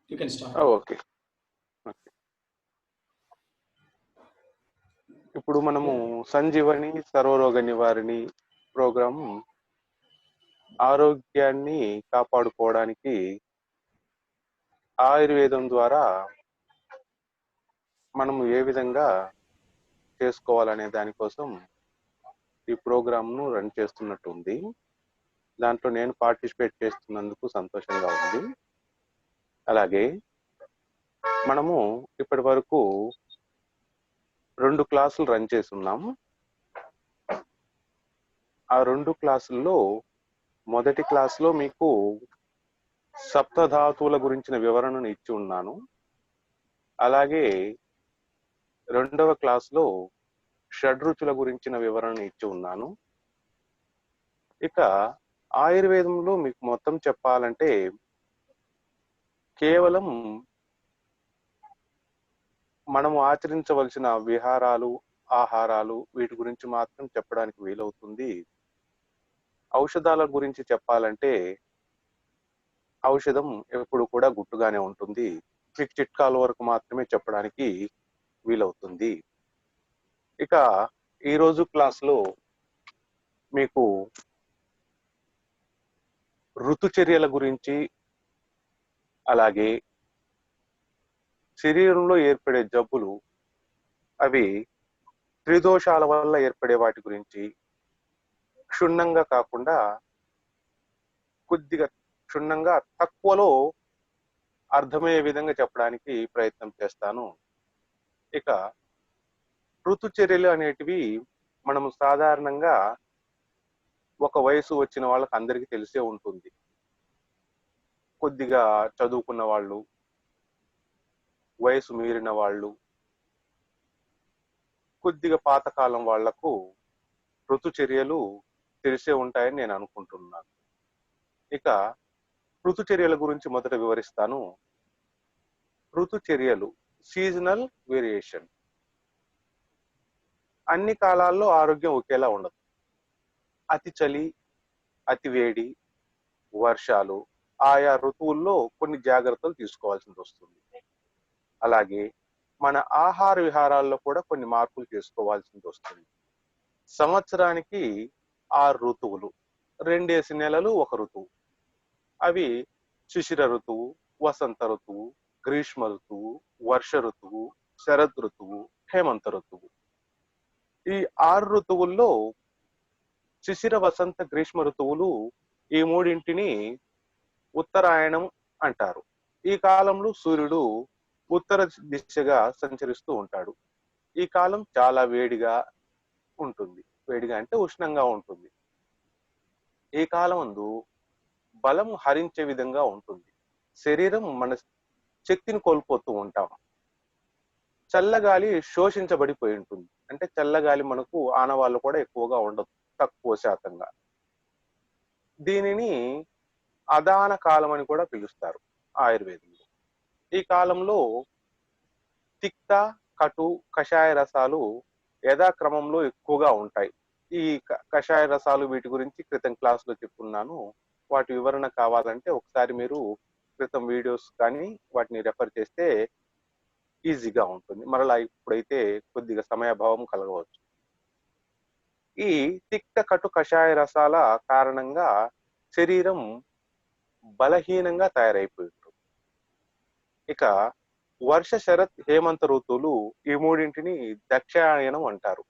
You can start. Okay. Okay. ఇప్పుడు మనము సంజీవని సర్వరోగ నివారణి ప్రోగ్రాం ఆరోగ్యాన్ని కాపాడుకోవడానికి ఆయుర్వేదం ద్వారా మనము ఏ విధంగా చేసుకోవాలనే దానికోసం ఈ ప్రోగ్రామ్ను రన్ చేస్తున్నట్టు ఉంది. దాంట్లో నేను పార్టిసిపేట్ చేస్తున్నందుకు సంతోషంగా ఉంది. అలాగే మనము ఇప్పటి వరకు 2 క్లాసులు రన్ చేస్తున్నాం. ఆ 2 క్లాసుల్లో మొదటి క్లాసులో మీకు సప్తధాతువుల గురించిన వివరణను ఇచ్చి ఉన్నాను. అలాగే రెండవ క్లాసులో షడ్రుచుల గురించిన వివరణ ఇచ్చి ఉన్నాను. ఇక ఆయుర్వేదంలో మీకు మొత్తం చెప్పాలంటే కేవలం మనము ఆచరించవలసిన విహారాలు, ఆహారాలు వీటి గురించి మాత్రం చెప్పడానికి వీలవుతుంది. ఔషధాల గురించి చెప్పాలంటే ఔషధం ఎప్పుడు కూడా గుట్టుగానే ఉంటుంది. మీకు చిట్కాల వరకు మాత్రమే చెప్పడానికి వీలవుతుంది. ఇక ఈరోజు క్లాస్లో మీకు ఋతుచర్యల గురించి, అలాగే శరీరంలో ఏర్పడే జబ్బులు, అవి త్రిదోషాల వల్ల ఏర్పడే వాటి గురించి క్షుణ్ణంగా కాకుండా కొద్దిగా క్షుణ్ణంగా తక్కువలో అర్థమయ్యే విధంగా చెప్పడానికి ప్రయత్నం చేస్తాను. ఇక ఋతుచర్యలు అనేటివి మనము సాధారణంగా ఒక వయసు వచ్చిన వాళ్ళకి అందరికీ తెలిసే ఉంటుంది. కొద్దిగా చదువుకున్న వాళ్ళు, వయసు మీరిన వాళ్ళు, కొద్దిగా పాతకాలం వాళ్లకు ఋతుచర్యలు తెలిసే ఉంటాయని నేను అనుకుంటున్నాను. ఇక ఋతుచర్యల గురించి మొదట వివరిస్తాను. ఋతుచర్యలు సీజనల్ వేరియేషన్. అన్ని కాలాల్లో ఆరోగ్యం ఒకేలా ఉండదు. అతి చలి, అతి వేడి, వర్షాలు, ఆయా ఋతువుల్లో కొన్ని జాగ్రత్తలు తీసుకోవాల్సి వస్తుంది. అలాగే మన ఆహార విహారాల్లో కూడా కొన్ని మార్పులు చేసుకోవాల్సి వస్తుంది. సంవత్సరానికి 6 ఋతువులు, 2 నెలలు ఒక ఋతువు. అవి శిశిర ఋతువు, వసంత ఋతువు, గ్రీష్మ ఋతువు, వర్ష ఋతువు, శరద్ ఋతువు, హేమంత ఋతువు. ఈ 6 ఋతువుల్లో శిశిర, వసంత, గ్రీష్మ ఋతువులు ఈ మూడింటిని ఉత్తరాయణం అంటారు. ఈ కాలంలో సూర్యుడు ఉత్తర దిశగా సంచరిస్తూ ఉంటాడు. ఈ కాలం చాలా వేడిగా ఉంటుంది. వేడిగా అంటే ఉష్ణంగా ఉంటుంది. ఈ కాలం నందు బలం హరించే విధంగా ఉంటుంది. శరీరం మన శక్తిని కోల్పోతూ ఉంటాం. చల్లగాలి శోషించబడిపోయి ఉంటుంది. అంటే చల్లగాలి మనకు ఆనవాళ్ళు కూడా ఎక్కువగా ఉండదు, తక్కువ శాతంగా. దీనిని అదాన కాలం అని కూడా పిలుస్తారు ఆయుర్వేదంలో. ఈ కాలంలో తిక్త, కటు, కషాయ రసాలు యథాక్రమంలో ఎక్కువగా ఉంటాయి. ఈ కషాయ రసాలు వీటి గురించి క్రితం క్లాసులో చెప్పుకున్నాను. వాటి వివరణ కావాలంటే ఒకసారి మీరు క్రితం వీడియోస్ కానీ వాటిని రెఫర్ చేస్తే ఈజీగా ఉంటుంది. మరలా ఇప్పుడైతే కొద్దిగా సమయాభావం కలగవచ్చు. ఈ తిక్త, కటు, కషాయ రసాల కారణంగా శరీరం బలహీనంగా తయారైపోయి ఉంటుంది. ఇక వర్ష, శరత్, హేమంత ఋతువులు ఈ మూడింటిని దక్షిణాయనం అంటారు.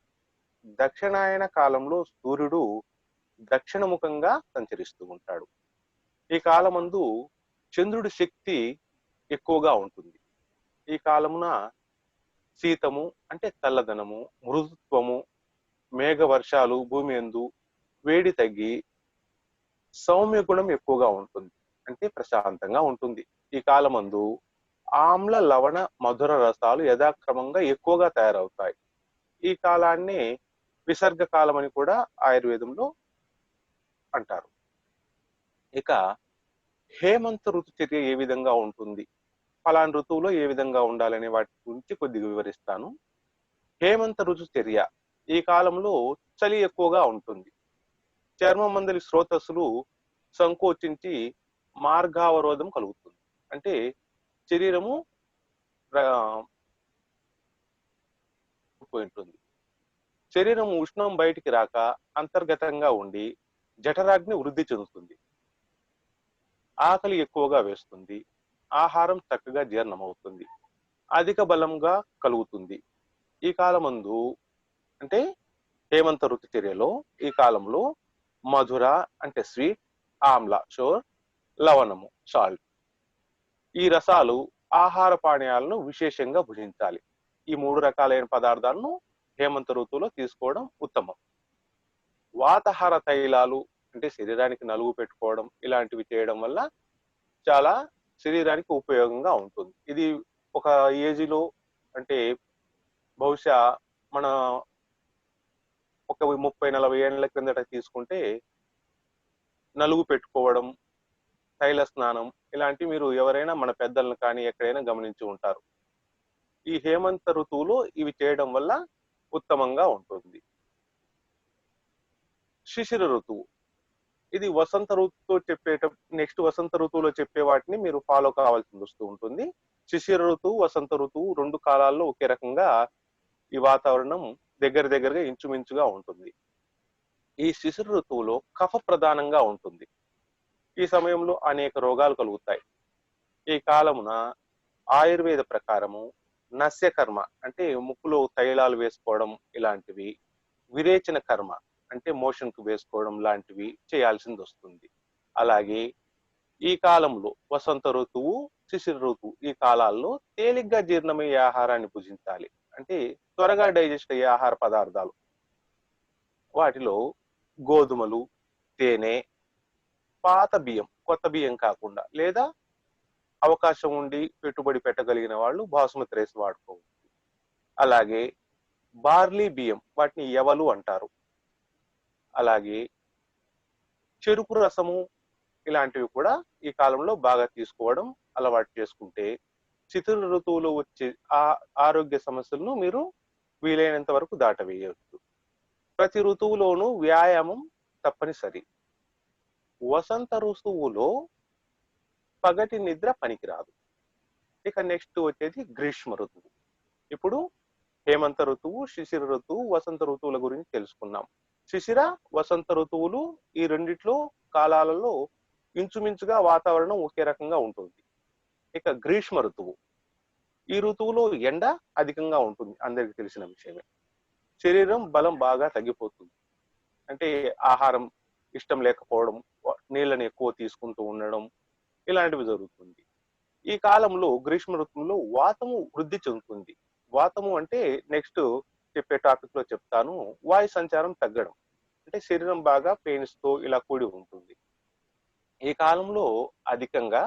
దక్షిణాయన కాలంలో సూర్యుడు దక్షిణముఖంగా సంచరిస్తూ ఉంటాడు. ఈ కాలమందు చంద్రుడి శక్తి ఎక్కువగా ఉంటుంది. ఈ కాలమున శీతము అంటే చల్లదనము, మృదుత్వము, మేఘ వర్షాలు భూమి యందు, వేడి తగ్గి సౌమ్య గుణం ఎక్కువగా ఉంటుంది. అంటే ప్రశాంతంగా ఉంటుంది. ఈ కాలమందు ఆమ్ల, లవణ, మధుర రసాలు యథాక్రమంగా ఎక్కువగా తయారవుతాయి. ఈ కాలాన్ని విసర్గ కాలం అని కూడా ఆయుర్వేదంలో అంటారు. ఇక హేమంత ఋతుచర్య ఏ విధంగా ఉంటుంది, ఫలానా ఋతువులో ఏ విధంగా ఉండాలనే వాటి గురించి కొద్దిగా వివరిస్తాను. హేమంత ఋతుచర్య ఈ కాలంలో చలి ఎక్కువగా ఉంటుంది. చర్మ మందలి స్రోతస్సులు సంకోచించి మార్గావరోధం కలుగుతుంది. అంటే శరీరము ఉంటుంది. శరీరం ఉష్ణం బయటికి రాక అంతర్గతంగా ఉండి జఠరాగ్ని వృద్ధి చెందుతుంది. ఆకలి ఎక్కువగా వేస్తుంది. ఆహారం చక్కగా జీర్ణమవుతుంది. అధిక బలంగా కలుగుతుంది. ఈ కాలమందు అంటే హేమంత ఋతుచర్యలో ఈ కాలంలో మధుర అంటే స్వీట్, ఆమ్ల షోర్, లవణము సాల్ట్, ఈ రసాలు ఆహార పానీయాలను విశేషంగా భుజించాలి. ఈ 3 రకాలైన పదార్థాలను హేమంత ఋతువులో తీసుకోవడం ఉత్తమం. వాతాహార తైలాలు అంటే శరీరానికి నలుగు పెట్టుకోవడం ఇలాంటివి చేయడం వల్ల చాలా శరీరానికి ఉపయోగంగా ఉంటుంది. ఇది ఒక ఏజ్లో అంటే బహుశా మన ఒక 30-40 ఏళ్ల క్రిందట తీసుకుంటే నలుగు పెట్టుకోవడం, తైల స్నానం ఇలాంటివి మీరు ఎవరైనా మన పెద్దలను కానీ ఎక్కడైనా గమనించి ఉంటారు. ఈ హేమంత ఋతువులో ఇవి చేయడం వల్ల ఉత్తమంగా ఉంటుంది. శిశిర ఋతువు ఇది వసంత ఋతువుతో నెక్స్ట్ వసంత ఋతువులో చెప్పే వాటిని మీరు ఫాలో కావాల్సి వస్తూ ఉంటుంది. శిశిర ఋతువు, వసంత ఋతువు 2 కాలాల్లో ఒకే రకంగా ఈ వాతావరణం దగ్గరగా ఇంచుమించుగా ఉంటుంది. ఈ శిశిర ఋతువులో కఫ ప్రధానంగా ఉంటుంది. ఈ సమయంలో అనేక రోగాలు కలుగుతాయి. ఈ కాలమున ఆయుర్వేద ప్రకారము నస్య కర్మ అంటే ముక్కులో తైలాలు వేసుకోవడం ఇలాంటివి, విరేచన కర్మ అంటే మోషన్ కు వేసుకోవడం లాంటివి చేయాల్సింది వస్తుంది. అలాగే ఈ కాలంలో వసంత ఋతువు, శిశిర ఋతువు ఈ కాలాల్లో తేలిగ్గా జీర్ణమయ్యే ఆహారాన్ని భుజించాలి. అంటే త్వరగా డైజెస్ట్ అయ్యే ఆహార పదార్థాలు. వాటిలో గోధుమలు, తేనె, పాత బియ్యం, కొత్త బియ్యం కాకుండా, లేదా అవకాశం ఉండి పెట్టుబడి పెట్టగలిగిన వాళ్ళు బాసుమతి రైస్ వాడుకోవచ్చు. అలాగే బార్లీ బియ్యం, వాటిని ఎవలు అంటారు. అలాగే చెరుకు రసము ఇలాంటివి కూడా ఈ కాలంలో బాగా తీసుకోవడం అలవాటు చేసుకుంటే శిశిర ఋతువులో వచ్చే ఆరోగ్య సమస్యలను మీరు వీలైనంత వరకు దాటవేయవచ్చు. ప్రతి ఋతువులోనూ వ్యాయామం తప్పనిసరి. వసంత ఋతువులో పగటి నిద్ర పనికిరాదు. ఇక నెక్స్ట్ వచ్చేది గ్రీష్మ ఋతువు. ఇప్పుడు హేమంత ఋతువు, శిశిర ఋతువు, వసంత ఋతువుల గురించి తెలుసుకున్నాం. శిశిర, వసంత ఋతువులు ఈ రెండిట్లో కాలాలలో ఇంచుమించుగా వాతావరణం ఒకే రకంగా ఉంటుంది. ఇక గ్రీష్మ ఋతువు, ఈ ఋతువులో ఎండ అధికంగా ఉంటుంది, అందరికి తెలిసిన విషయమే. శరీరం బలం బాగా తగ్గిపోతుంది. అంటే ఆహారం ఇష్టం లేకపోవడం, నీళ్ళని ఎక్కువ తీసుకుంటూ ఉండడం ఇలాంటివి జరుగుతుంది. ఈ కాలంలో గ్రీష్మ ఋతువులో వాతము వృద్ధి చెందుతుంది. వాతము అంటే నెక్స్ట్ చెప్పే టాపిక్ లో చెప్తాను. వాయు సంచారం తగ్గడం అంటే శరీరం బాగా పెయిన్స్ తో ఇలా కూడి ఉంటుంది. ఈ కాలంలో అధికంగా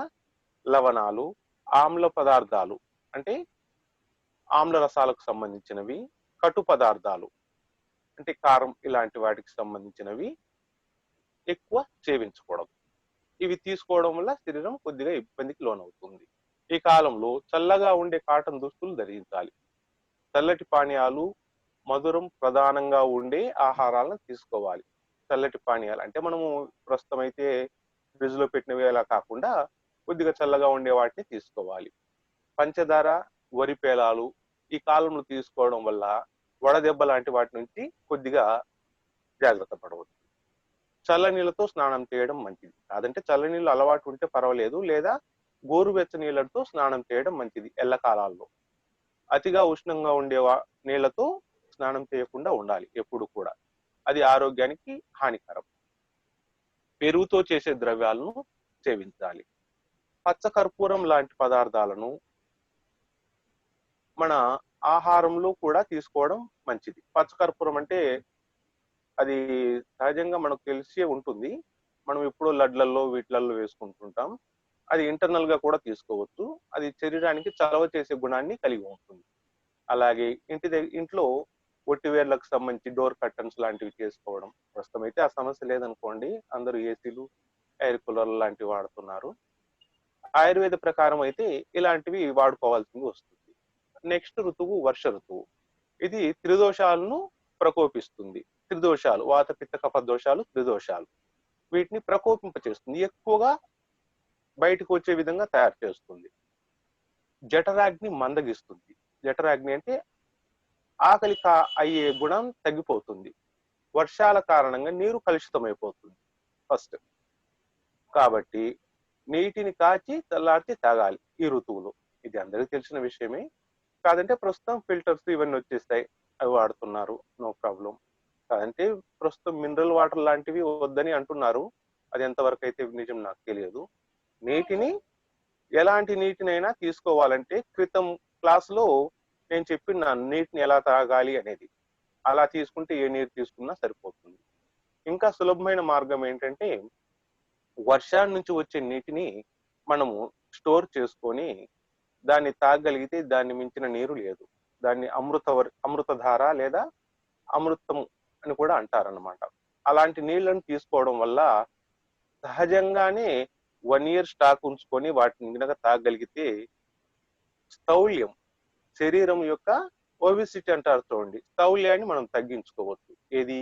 లవణాలు, ఆమ్ల పదార్థాలు అంటే ఆమ్ల రసాలకు సంబంధించినవి, కటు పదార్థాలు అంటే కారం ఇలాంటి వాటికి సంబంధించినవి ఎక్కువ సేవించకూడదు. ఇవి తీసుకోవడం వల్ల శరీరం కొద్దిగా ఇబ్బందికి లోనవుతుంది. ఈ కాలంలో చల్లగా ఉండే కాటన్ దుస్తులు ధరించాలి. చల్లటి పానీయాలు, మధురం ప్రధానంగా ఉండే ఆహారాలను తీసుకోవాలి. చల్లటి పానీయాలు అంటే మనము ప్రస్తుతం అయితే ఫ్రిడ్జ్ లో పెట్టినవి అలా కాకుండా కొద్దిగా చల్లగా ఉండే వాటిని తీసుకోవాలి. పంచదార, వరి పేలాలు ఈ కాలంలో తీసుకోవడం వల్ల వడదెబ్బ లాంటి వాటి నుంచి కొద్దిగా జాగ్రత్త పడవచ్చు. చల్లనీళ్ళతో స్నానం చేయడం మంచిది. కాదంటే చల్లనీళ్ళు అలవాటు ఉంటే పర్వాలేదు, లేదా గోరువెచ్చ నీళ్ళతో స్నానం చేయడం మంచిది ఎల్లకాలాల్లో. అతిగా ఉష్ణంగా ఉండే నీళ్లతో స్నానం చేయకుండా ఉండాలి ఎప్పుడు కూడా, అది ఆరోగ్యానికి హానికరం. పెరుగుతో చేసే ద్రవ్యాలను సేవించాలి. పచ్చకర్పూరం లాంటి పదార్థాలను మన ఆహారంలో కూడా తీసుకోవడం మంచిది. పచ్చకర్పూరం అంటే అది సహజంగా మనకు తెలిసే ఉంటుంది. మనం ఎప్పుడో లడ్లల్లో వీటిలలో వేసుకుంటుంటాం. అది ఇంటర్నల్ గా కూడా తీసుకోవచ్చు. అది శరీరానికి చలవ చేసే గుణాన్ని కలిగి ఉంటుంది. అలాగే ఇంట్లో ఒట్టివేర్లకు సంబంధించి డోర్ కర్టన్స్ లాంటివి చేసుకోవడం. ప్రస్తుతం అయితే ఆ సమస్య లేదనుకోండి, అందరూ ఏసీలు, ఎయిర్ కూలర్లు లాంటివి వాడుతున్నారు. ఆయుర్వేద ప్రకారం అయితే ఇలాంటివి వాడుకోవాల్సింది వస్తుంది. నెక్స్ట్ ఋతువు వర్ష ఋతువు. ఇది త్రిదోషాలను ప్రకోపిస్తుంది. త్రిదోషాలు, వాత పిత్త కఫ దోషాలు, త్రిదోషాలు వీటిని ప్రకోపింపచేస్తుంది. ఎక్కువగా బయటకు వచ్చే విధంగా తయారు చేస్తుంది. జఠరాగ్ని మందగిస్తుంది. జఠరాగ్ని అంటే ఆకలి అయ్యే గుణం తగ్గిపోతుంది. వర్షాల కారణంగా నీరు కలుషితమైపోతుంది ఫస్ట్. కాబట్టి నీటిని కాచి చల్లార్చి తాగాలి ఈ ఋతువులో. ఇది అందరికీ తెలిసిన విషయమే. కాదంటే ప్రస్తుతం ఫిల్టర్స్ ఇవన్నీ వచ్చేస్తాయి, అవి వాడుతున్నారు, నో ప్రాబ్లం. కాదంటే ప్రస్తుతం మినరల్ వాటర్ లాంటివి వద్దని అంటున్నారు. అది ఎంతవరకు అయితే నిజం నాకు తెలియదు. నీటిని, ఎలాంటి నీటినైనా తీసుకోవాలంటే క్రితం క్లాసులో నేను చెప్పినాను నీటిని ఎలా తాగాలి అనేది. అలా తీసుకుంటే ఏ నీరు తీసుకున్నా సరిపోతుంది. ఇంకా సులభమైన మార్గం ఏంటంటే వర్షాల నుంచి వచ్చే నీటిని మనము స్టోర్ చేసుకొని దాన్ని తాగగలిగితే దాన్ని మించిన నీరు లేదు. దాన్ని అమృతధార లేదా అమృతం అని కూడా అంటారన్నమాట. అలాంటి నీళ్లను తీసుకోవడం వల్ల సహజంగానే 1 ఇయర్ స్టాక్ ఉంచుకొని వాటిని గనక తాగగలిగితే స్థౌల్యం, శరీరం యొక్క ఒబిసిటీ అంటారు చూడండి, స్థౌల్యాన్ని మనం తగ్గించుకోవచ్చు. ఏది,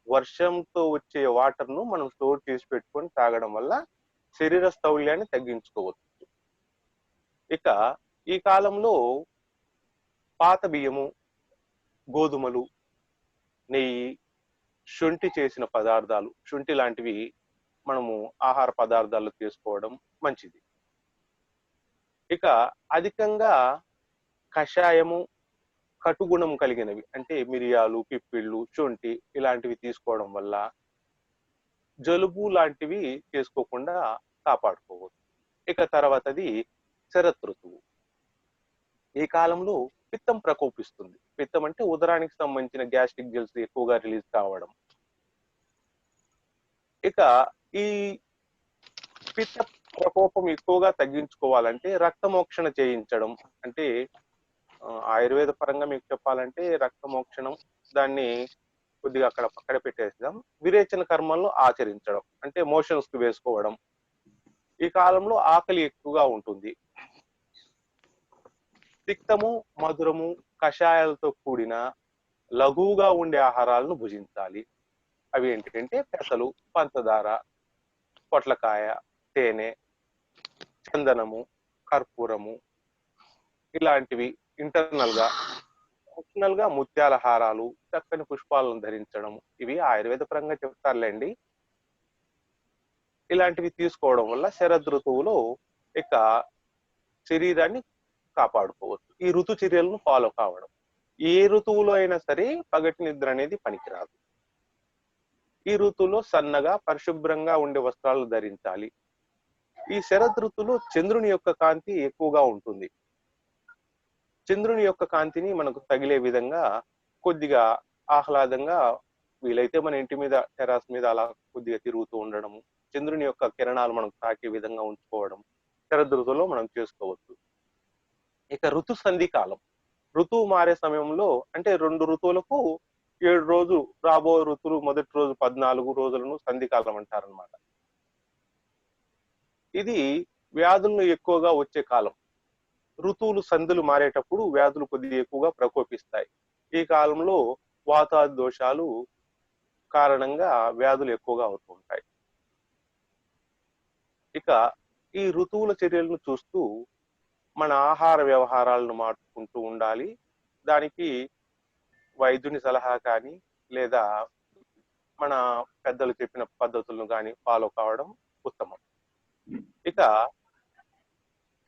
వర్షంతో వచ్చే వాటర్ ను మనం స్టోర్ చేసి పెట్టుకొని తాగడం వల్ల శరీర స్థౌల్యాన్ని తగ్గించుకోవచ్చు. ఇక ఈ కాలంలో పాత బియ్యము, గోధుమలు, నెయ్యి, శొంఠి చేసిన పదార్థాలు, శొంఠి లాంటివి మనము ఆహార పదార్థాలు తీసుకోవడం మంచిది. ఇక అధికంగా కషాయము, కటుగుణం కలిగినవి అంటే మిరియాలు, పిప్పిళ్ళు, శొంఠి ఇలాంటివి తీసుకోవడం వల్ల జలుబు లాంటివి చేసుకోకుండా కాపాడుకోవచ్చు. ఇక తర్వాతది శరత్ ఋతువు. ఈ కాలంలో పిత్తం ప్రకోపిస్తుంది. పిత్తం అంటే ఉదరానికి సంబంధించిన గ్యాస్ట్రిక్ జెల్స్ ఎక్కువగా రిలీజ్ కావడం. ఇక ఈ పిత్త ప్రకోపం ఎక్కువగా తగ్గించుకోవాలంటే రక్తమోక్షణ చేయించడం. అంటే ఆయుర్వేద పరంగా మీకు చెప్పాలంటే రక్తమోక్షణం, దాన్ని కొద్దిగా అక్కడ పక్కన పెట్టేద్దాం. విరేచన కర్మలను ఆచరించడం అంటే మోషన్స్ కి వేసుకోవడం. ఈ కాలంలో ఆకలి ఎక్కువగా ఉంటుంది. తిక్తము, మధురము, కషాయాలతో కూడిన లఘువుగా ఉండే ఆహారాలను భుజించాలి. అవి ఏంటంటే పెసలు, పంచదార, పొట్లకాయ, తేనె, చందనము, కర్పూరము ఇలాంటివి. ఇంటర్నల్ గా, ఎక్స్టర్నల్ గా ముత్యాల హారాలు, చక్కని పుష్పాలను ధరించడం, ఇవి ఆయుర్వేద పరంగా చెప్తారులేండి. ఇలాంటివి తీసుకోవడం వల్ల శరద్ ఋతువులో ఇక శరీరాన్ని కాపాడుకోవచ్చు. ఈ ఋతుచర్యలను ఫాలో కావడం. ఏ ఋతువులో అయినా సరే పగటి నిద్ర అనేది పనికిరాదు. ఈ ఋతువులో సన్నగా పరిశుభ్రంగా ఉండే వస్త్రాలు ధరించాలి. ఈ శరద్ ఋతువులో చంద్రుని యొక్క కాంతి ఎక్కువగా ఉంటుంది. చంద్రుని యొక్క కాంతిని మనకు తగిలే విధంగా కొద్దిగా ఆహ్లాదంగా వీలైతే మన ఇంటి మీద, టెరాస్ మీద అలా కొద్దిగా తిరుగుతూ ఉండడము, చంద్రుని యొక్క కిరణాలు మనకు తాకే విధంగా ఉంచుకోవడం శరద్ ఋతువులో మనం చేసుకోవచ్చు. ఇక ఋతు సంధి కాలం. ఋతువు మారే సమయంలో అంటే 2 ఋతువులకు 7 రోజులు, రాబో ఋతువులు మొదటి రోజు 14 రోజులను సంధికాలం అంటారనమాట. ఇది వ్యాధులను ఎక్కువగా వచ్చే కాలం. ఋతువులు సంధులు మారేటప్పుడు వ్యాధులు కొద్దిగా ఎక్కువగా ప్రకోపిస్తాయి. ఈ కాలంలో వాతాది దోషాలు కారణంగా వ్యాధులు ఎక్కువగా అవుతూ ఉంటాయి. ఇక ఈ ఋతువుల చర్యలను చూస్తూ మన ఆహార వ్యవహారాలను మార్చుకుంటూ ఉండాలి. దానికి వైద్యుని సలహా కానీ లేదా మన పెద్దలు చెప్పిన పద్ధతులను కానీ ఫాలో కావడం ఉత్తమం. ఇక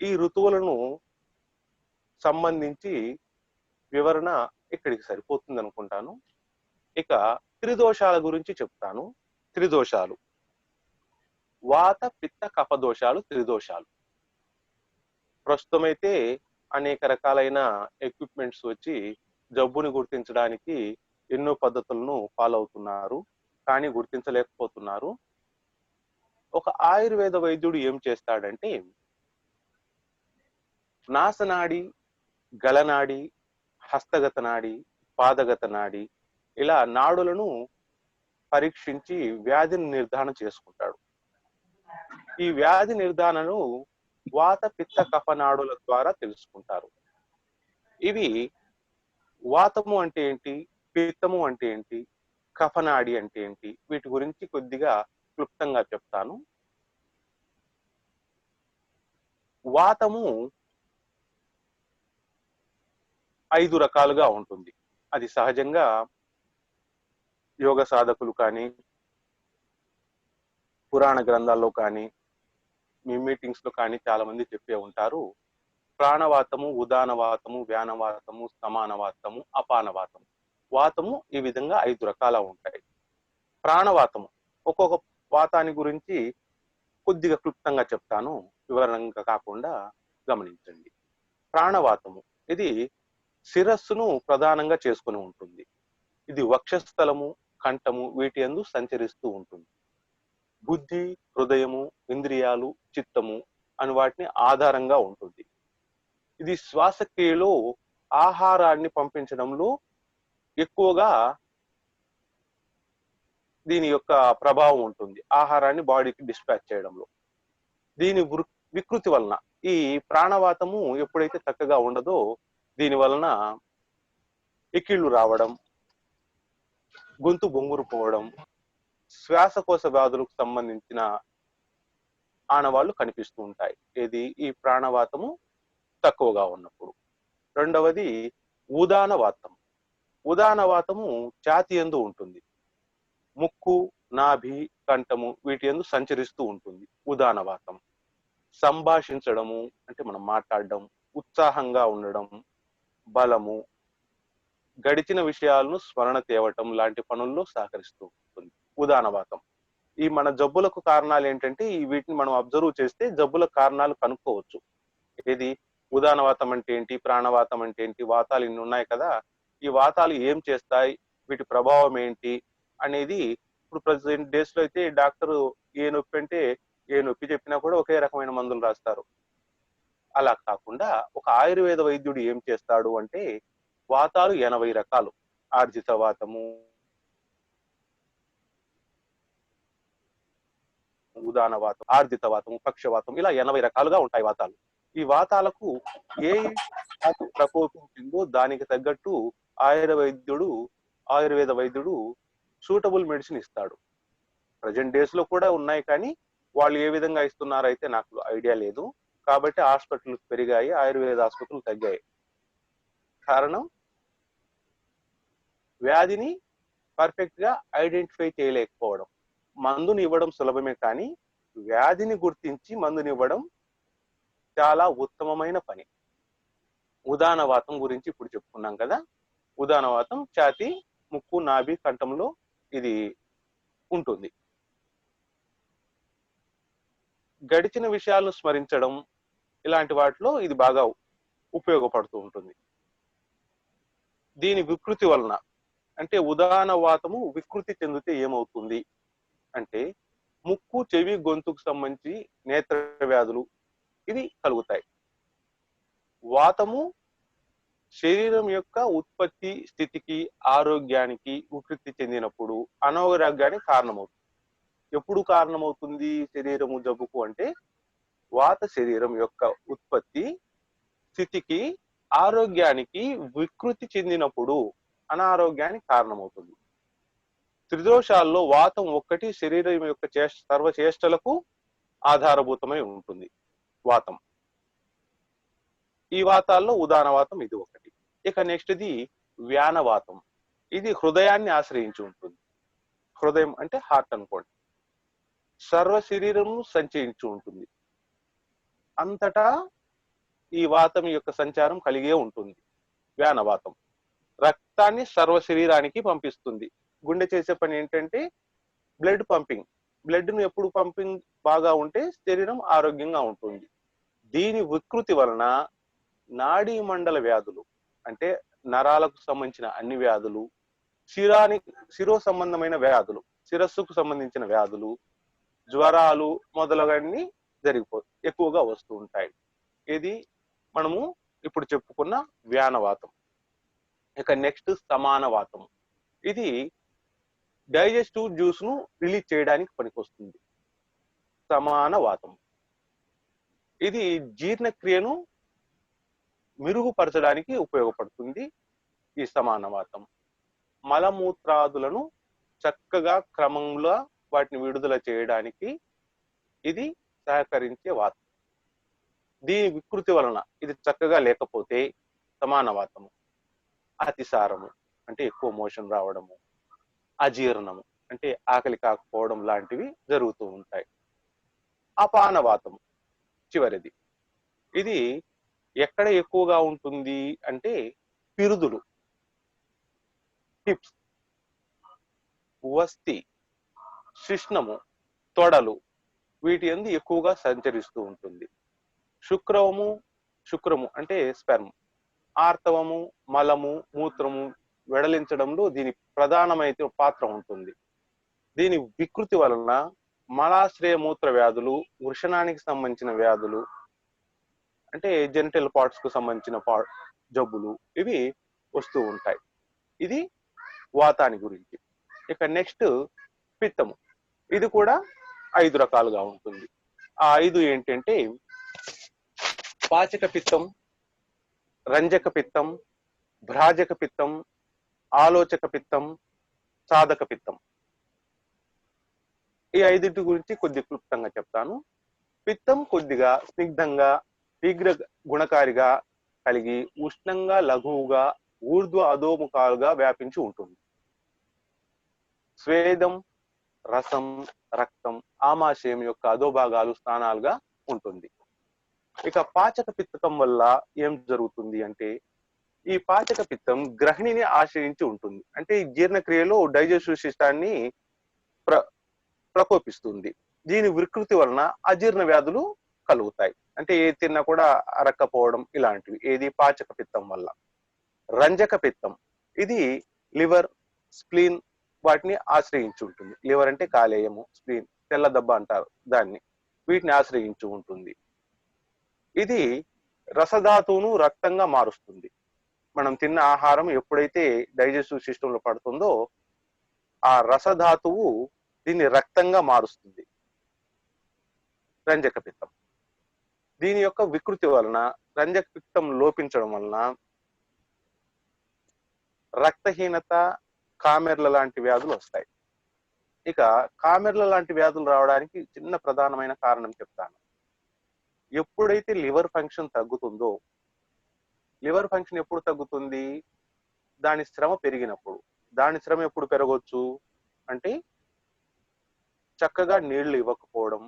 ఈ ఋతువులను సంబంధించి వివరణ ఇక్కడికి సరిపోతుంది అనుకుంటాను. ఇక త్రిదోషాల గురించి చెప్తాను. త్రిదోషాలు, వాత, పిత్త, కఫ దోషాలు త్రిదోషాలు. ప్రస్తుతం అయితే అనేక రకాలైన ఎక్విప్మెంట్స్ వచ్చి జబ్బుని గుర్తించడానికి ఎన్నో పద్ధతులను ఫాలో అవుతున్నారు, కానీ గుర్తించలేకపోతున్నారు. ఒక ఆయుర్వేద వైద్యుడు ఏం చేస్తాడంటే నాసనాడి, గలనాడి, హస్తగత నాడి, పాదగత నాడి ఇలా నాడులను పరీక్షించి వ్యాధిని నిర్ధారణ చేసుకుంటాడు. ఈ వ్యాధి నిర్ధారణను వాత, పిత్త, కఫ నాడుల ద్వారా తెలుసుకుంటారు. ఇవి వాతము అంటే ఏంటి, పిత్తము అంటే ఏంటి, కఫనాడి అంటే ఏంటి, వీటి గురించి కొద్దిగా క్లుప్తంగా చెప్తాను. వాతము 5 రకాలుగా ఉంటుంది. అది సహజంగా యోగ సాధకులు కానీ, పురాణ గ్రంథాల్లో కానీ, మీ మీటింగ్స్ లో కానీ చాలా మంది చెప్పే ఉంటారు. ప్రాణవాతము, ఉదానవాతము, వ్యానవాతము, సమానవాతము, అపానవాతము. వాతము ఈ విధంగా 5 రకాల ఉంటాయి. ప్రాణవాతము ఒక్కొక్క వాతాన్ని గురించి కొద్దిగా క్లుప్తంగా చెప్తాను, వివరంగా కాకుండా గమనించండి. ప్రాణవాతము ఇది శిరస్సును ప్రధానంగా చేసుకుని ఉంటుంది. ఇది వక్షస్థలము, కంఠము వీటి యందు సంచరిస్తూ ఉంటుంది. బుద్ధి, హృదయము, ఇంద్రియాలు, చిత్తము అని వాటిని ఆధారంగా ఉంటుంది. ఇది శ్వాసక్రియలో ఆహారాన్ని పంపించడంలో ఎక్కువగా దీని యొక్క ప్రభావం ఉంటుంది. ఆహారాన్ని బాడీకి డిస్పాచ్ చేయడంలో. దీని వికృతి వలన ఈ ప్రాణవాతము ఎప్పుడైతే చక్కగా ఉండదో దీని వలన ఎక్కిళ్ళు రావడం, గొంతు బొంగురు పోవడం, శ్వాసకోశ వ్యాధులకు సంబంధించిన ఆనవాళ్లు కనిపిస్తూ ఉంటాయి. ఏది ఈ ప్రాణవాతము తక్కువగా ఉన్నప్పుడు. రెండవది ఉదానవాతం. ఉదానవాతము ఛాతీ యందు ఉంటుంది. ముక్కు, నాభి, కంఠము వీటి యందు సంచరిస్తూ ఉంటుంది ఉదానవాతం. సంభాషించడము అంటే మనం మాట్లాడడం, ఉత్సాహంగా ఉండడం, బలము, గడిచిన విషయాలను స్మరణ తేవటం లాంటి పనుల్లో సహకరిస్తూ ఉంటుంది ఉదానవాతం. ఈ మన జబ్బులకు కారణాలు ఏంటంటే వీటిని మనం అబ్జర్వ్ చేస్తే జబ్బుల కారణాలు కనుక్కోవచ్చు. ఏది ఉదానవాతం అంటే ఏంటి, ప్రాణవాతం అంటే ఏంటి, వాతాలు ఇన్ని ఉన్నాయి కదా, ఈ వాతాలు ఏం చేస్తాయి, వీటి ప్రభావం ఏంటి అనేది ఇప్పుడు ప్రెసెంట్ డేస్ లో అయితే డాక్టర్ ఏ నొప్పి అంటే ఏ నొప్పి చెప్పినా కూడా ఒకే రకమైన మందులు రాస్తారు. అలా కాకుండా ఒక ఆయుర్వేద వైద్యుడు ఏం చేస్తాడు అంటే వాతాలు 80 రకాలు. ఆర్జిత వాతము, ఉదానవాతం, ఆర్జిత వాతము, పక్షవాతం ఇలా 80 రకాలుగా ఉంటాయి వాతాలు. ఈ వాతాలకు ఏ ప్రకోపించిందో దానికి తగ్గట్టు ఆయుర్వేద వైద్యుడు సూటబుల్ మెడిసిన్ ఇస్తాడు. ప్రజెంట్ డేస్ లో కూడా ఉన్నాయి, కానీ వాళ్ళు ఏ విధంగా ఇస్తున్నారైతే నాకు ఐడియా లేదు. కాబట్టి హాస్పిటల్ పెరిగాయి, ఆయుర్వేద ఆసుపత్రులు తగ్గాయి. కారణం వ్యాధిని పర్ఫెక్ట్ గా ఐడెంటిఫై చేయలేకపోవడం. మందుని ఇవ్వడం సులభమే, కానీ వ్యాధిని గుర్తించి మందుని ఇవ్వడం చాలా ఉత్తమమైన పని. ఉదానవాతం గురించి ఇప్పుడు చెప్పుకున్నాం కదా. ఉదానవాతం ఛాతీ, ముక్కు, నాభి, కంఠంలో ఇది ఉంటుంది. గడిచిన విషయాలను స్మరించడం ఇలాంటి వాటిలో ఇది బాగా ఉపయోగపడుతూ ఉంటుంది. దీని వికృతి వలన అంటే ఉదానవాతము వికృతి చెందితే ఏమవుతుంది అంటే ముక్కు, చెవి, గొంతుకు సంబంధించి నేత్ర వ్యాధులు ఇవి కలుగుతాయి. వాతము శరీరం యొక్క ఉత్పత్తి స్థితికి, ఆరోగ్యానికి వికృతి చెందినప్పుడు అనారోగ్యానికి కారణమవుతుంది. ఎప్పుడు కారణమవుతుంది శరీరము జబ్బుకు అంటే వాత శరీరం యొక్క ఉత్పత్తి స్థితికి, ఆరోగ్యానికి వికృతి చెందినప్పుడు అనారోగ్యానికి కారణమవుతుంది. త్రిదోషాల్లో వాతం ఒక్కటి శరీరం యొక్క సర్వచేష్టలకు ఆధారభూతమై ఉంటుంది. వాతం, ఈ వాతాల్లో ఉదానవాతం ఇది ఒకటి. ఇక నెక్స్ట్ది వ్యానవాతం. ఇది హృదయాన్ని ఆశ్రయించి ఉంటుంది. హృదయం అంటే హార్ట్ అనుకోండి. సర్వ శరీరము సంచరించి ఉంటుంది. అంతటా ఈ వాతం యొక్క సంచారం కలిగే ఉంటుంది. వ్యానవాతం రక్తాన్ని సర్వ శరీరానికి పంపిస్తుంది. గుండె చేసే పని ఏంటంటే బ్లడ్ పంపింగ్. బ్లడ్ ను ఎప్పుడు పంపింగ్ బాగా ఉంటే శరీరం ఆరోగ్యంగా ఉంటుంది. దీని వికృతి వలన నాడీ మండల వ్యాధులు అంటే నరాలకు సంబంధించిన అన్ని వ్యాధులు, శిరో సంబంధమైన వ్యాధులు, శిరస్సుకు సంబంధించిన వ్యాధులు, జ్వరాలు మొదలగన్ని ఎక్కువగా వస్తూ ఉంటాయి. ఇది మనము ఇప్పుడు చెప్పుకున్న వ్యానవాతం. ఇక నెక్స్ట్ సమానవాతం. ఇది డైజెస్టివ్ జ్యూస్ ను రిలీజ్ చేయడానికి పనికొస్తుంది. సమానవాతం ఇది జీర్ణక్రియను మెరుగుపరచడానికి ఉపయోగపడుతుంది. ఈ సమానవాతం మలమూత్రాదులను చక్కగా క్రమంలో వాటిని విడుదల చేయడానికి ఇది సహకరించే వాతం. దీని వికృతి వలన ఇది చక్కగా లేకపోతే సమానవాతము అతిసారము అంటే ఎక్కువ మోషన్ రావడము, అజీర్ణము అంటే ఆకలి కాకపోవడం లాంటివి జరుగుతూ ఉంటాయి. అపానవాతము చివరిది. ఇది ఎక్కడ ఎక్కువగా ఉంటుంది అంటే పిరుదులు, హిప్స్, వస్తి, శిష్ణము, తొడలు వీటి యందు ఎక్కువగా సంచరిస్తూ ఉంటుంది. శుక్రము అంటే స్పెర్మ్, ఆర్తవము, మలము, మూత్రము వెడలించడంలో దీని ప్రధానమైన పాత్ర ఉంటుంది. దీని వికృతి వలన మలాశ్రయ మూత్ర వ్యాధులు, వృషణానికి సంబంధించిన వ్యాధులు అంటే జెనిటల్ పార్ట్స్ కు సంబంధించిన జబ్బులు ఇవి వస్తూ ఉంటాయి. ఇది వాతాని గురించి. ఇక నెక్స్ట్ పిత్తము. ఇది కూడా 5 రకాలుగా ఉంటుంది. ఆ 5 ఏంటంటే పాచక పిత్తం, రంజక పిత్తం, భ్రాజక పిత్తం, ఆలోచక పిత్తం, సాధక పిత్తం. ఈ 5 గురించి కొద్ది క్లుప్తంగా చెప్తాను. పిత్తం కొద్దిగా స్నిగ్ధంగా శీఘ్ర గుణకారిగా కలిగి ఉష్ణంగా లఘువుగా ఊర్ధ్వ అధోముఖాలుగా వ్యాపించి ఉంటుంది. స్వేదం, రసం, రక్తం, ఆమాశయం యొక్క అధోభాగాలు స్థానాలుగా ఉంటుంది. ఇక పాచక పిత్తకం వల్ల ఏం జరుగుతుంది అంటే ఈ పాచక పిత్తం గ్రహిణిని ఆశ్రయించి ఉంటుంది. అంటే ఈ జీర్ణక్రియలో డైజెస్టివ్ సిస్టాన్ని ప్రకోపిస్తుంది. దీని వికృతి వలన అజీర్ణ వ్యాధులు కలుగుతాయి. అంటే ఏది తిన్నా కూడా అరక్కపోవడం ఇలాంటివి. ఏది పాచక పిత్తం వల్ల. రంజక పిత్తం ఇది లివర్, స్ప్లీన్ వాటిని ఆశ్రయించి ఉంటుంది. లివర్ అంటే కాలేయము, స్ప్లీన్ తెల్ల దెబ్బ అంటారు దాన్ని, వీటిని ఆశ్రయించి ఉంటుంది. ఇది రసధాతువును రక్తంగా మారుస్తుంది. మనం తిన్న ఆహారం ఎప్పుడైతే డైజెస్టివ్ సిస్టంలో పడుతుందో ఆ రసధాతువు దీన్ని రక్తంగా మారుస్తుంది. రంజక పిత్తం. దీని యొక్క వికృతి వలన రంజక పిత్తం లోపించడం వలన రక్తహీనత, కామెర్ల లాంటి వ్యాధులు వస్తాయి. ఇక కామెర్ల లాంటి వ్యాధులు రావడానికి చిన్న ప్రధానమైన కారణం చెప్తాను. ఎప్పుడైతే లివర్ ఫంక్షన్ తగ్గుతుందో, లివర్ ఫంక్షన్ ఎప్పుడు తగ్గుతుంది? దాని శ్రమ పెరిగినప్పుడు. దాని శ్రమ ఎప్పుడు పెరగవచ్చు అంటే చక్కగా నీళ్లు ఇవ్వకపోవడం,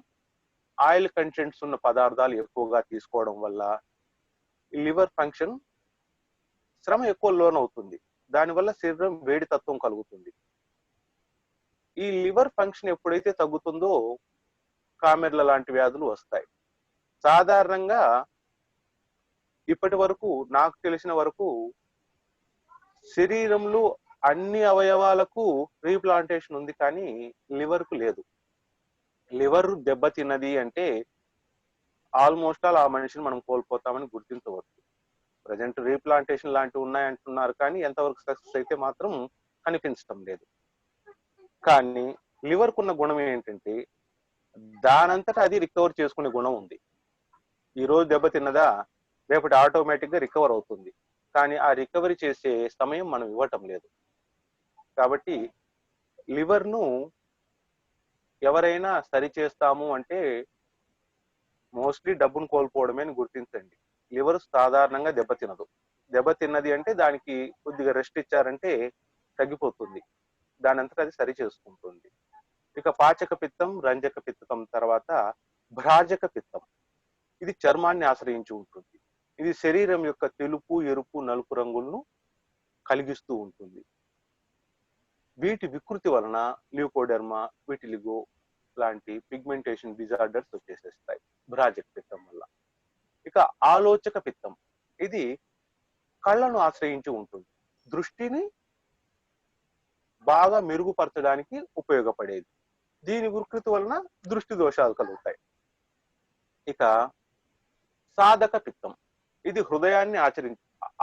ఆయిల్ కంటెంట్స్ ఉన్న పదార్థాలు ఎక్కువగా తీసుకోవడం వల్ల లివర్ ఫంక్షన్ శ్రమ ఎక్కువ లోనవుతుంది. దానివల్ల శరీరం వేడి తత్వం కలుగుతుంది. ఈ లివర్ ఫంక్షన్ ఎప్పుడైతే తగ్గుతుందో కామెర్ల లాంటి వ్యాధులు వస్తాయి. సాధారణంగా ఇప్పటి వరకు నాకు తెలిసిన వరకు శరీరంలో అన్ని అవయవాలకు రీప్లాంటేషన్ ఉంది, కానీ లివర్ కు లేదు. లివర్ దెబ్బతిన్నది అంటే ఆల్మోస్ట్ ఆల్ ఆ మనిషిని మనం కోల్పోతామని గుర్తించవచ్చు. ప్రజెంట్ రీప్లాంటేషన్ లాంటివి ఉన్నాయంటున్నారు, కానీ ఎంతవరకు సక్సెస్ అయితే మాత్రం కనిపించడం లేదు. కానీ లివర్ కున్న గుణం ఏంటంటే దానంతటా అది రికవర్ చేసుకునే గుణం ఉంది. ఈ రోజు దెబ్బతిన్నదా రేపటి ఆటోమేటిక్ గా రికవర్ అవుతుంది, కానీ ఆ రికవరీ చేసే సమయం మనం ఇవ్వటం లేదు. కాబట్టి లివర్ ను ఎవరైనా సరి చేస్తాము అంటే మోస్ట్లీ డబ్బును కోల్పోవడమే అని గుర్తించండి. లివర్ సాధారణంగా దెబ్బతినదు. దెబ్బతిన్నది అంటే దానికి కొద్దిగా రెస్ట్ ఇచ్చారంటే తగ్గిపోతుంది, దాని అంతటా అది సరి చేసుకుంటుంది. ఇక పాచక పిత్తం, రంజక పిత్తకం తర్వాత భ్రాజక పిత్తం. ఇది చర్మాన్ని ఆశ్రయించి ఉంటుంది. ఇది శరీరం యొక్క తెలుపు, ఎరుపు, నలుపు రంగులను కలిగిస్తూ ఉంటుంది. వీటి వికృతి వలన ల్యూకోడెర్మా, విటిలిగో లాంటి పిగ్మెంటేషన్ డిజార్డర్స్ వచ్చేసేస్తాయి భ్రాజక పిత్తం వల్ల. ఇక ఆలోచక పిత్తం. ఇది కళ్ళను ఆశ్రయించి ఉంటుంది. దృష్టిని బాగా మెరుగుపరచడానికి ఉపయోగపడేది. దీని వికృతి వలన దృష్టి దోషాలు కలుగుతాయి. ఇక సాధక పిత్తం. ఇది హృదయాన్ని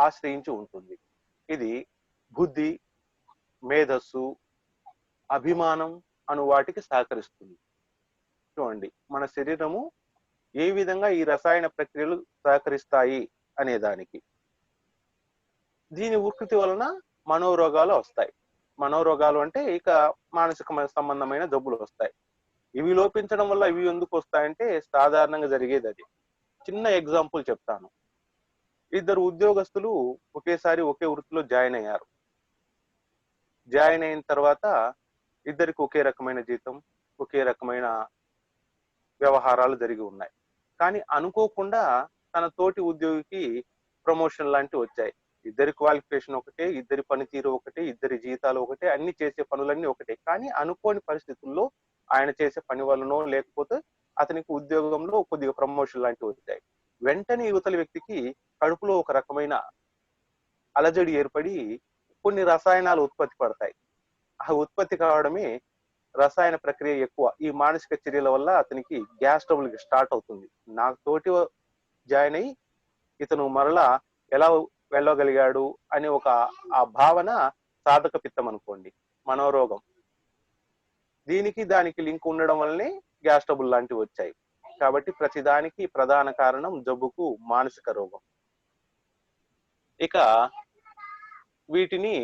ఆశ్రయించి ఉంటుంది. ఇది బుద్ధి, మేధస్సు, అభిమానం అను వాటికి సహకరిస్తుంది. చూడండి, మన శరీరము ఏ విధంగా ఈ రసాయన ప్రక్రియలు సహకరిస్తాయి అనే దానికి. దీని వికృతి వలన మనోరోగాలు వస్తాయి. మనోరోగాలు అంటే ఇక మానసిక సంబంధమైన జబ్బులు వస్తాయి. ఇవి లోపించడం వల్ల ఇవి ఎందుకు వస్తాయంటే సాధారణంగా జరిగేది అది. చిన్న ఎగ్జాంపుల్ చెప్తాను. ఇద్దరు ఉద్యోగస్తులు ఒకేసారి ఒకే వృత్తిలో జాయిన్ అయ్యారు. జాయిన్ అయిన తర్వాత ఇద్దరికి ఒకే రకమైన జీతం, ఒకే రకమైన వ్యవహారాలు జరిగి ఉన్నాయి. కానీ అనుకోకుండా తన తోటి ఉద్యోగికి ప్రమోషన్ లాంటివి వచ్చాయి. ఇద్దరి క్వాలిఫికేషన్ ఒకటే, ఇద్దరి పనితీరు ఒకటే, ఇద్దరి జీతాలు ఒకటే, అన్ని చేసే పనులన్నీ ఒకటే. కానీ అనుకోని పరిస్థితుల్లో ఆయన చేసే పని వల్లనో లేకపోతే అతనికి ఉద్యోగంలో కొద్దిగా ప్రమోషన్ లాంటివి వచ్చాయి. వెంటనే యువతల వ్యక్తికి కడుపులో ఒక రకమైన అలజడి ఏర్పడి కొన్ని రసాయనాలు ఉత్పత్తి పడతాయి. ఆ ఉత్పత్తి కావడమే రసాయన ప్రక్రియ ఎక్కువ. ఈ మానసిక చర్యల వల్ల అతనికి గ్యాస్ ట్రబుల్ స్టార్ట్ అవుతుంది. నాకు తోటి జాయిన్ అయ్యి ఇతను మరలా ఎలా వెళ్ళగలిగాడు అనే ఒక ఆ భావన సాధక పిత్తం అనుకోండి, మనోరోగం. దీనికి దానికి లింక్ ఉండడం వల్లనే గ్యాస్ ట్రబుల్ లాంటివి వచ్చాయి. కాబట్టి ప్రతిదానికి ప్రధాన కారణం జబ్బుకు మానసిక రోగం. ఇక వీటిని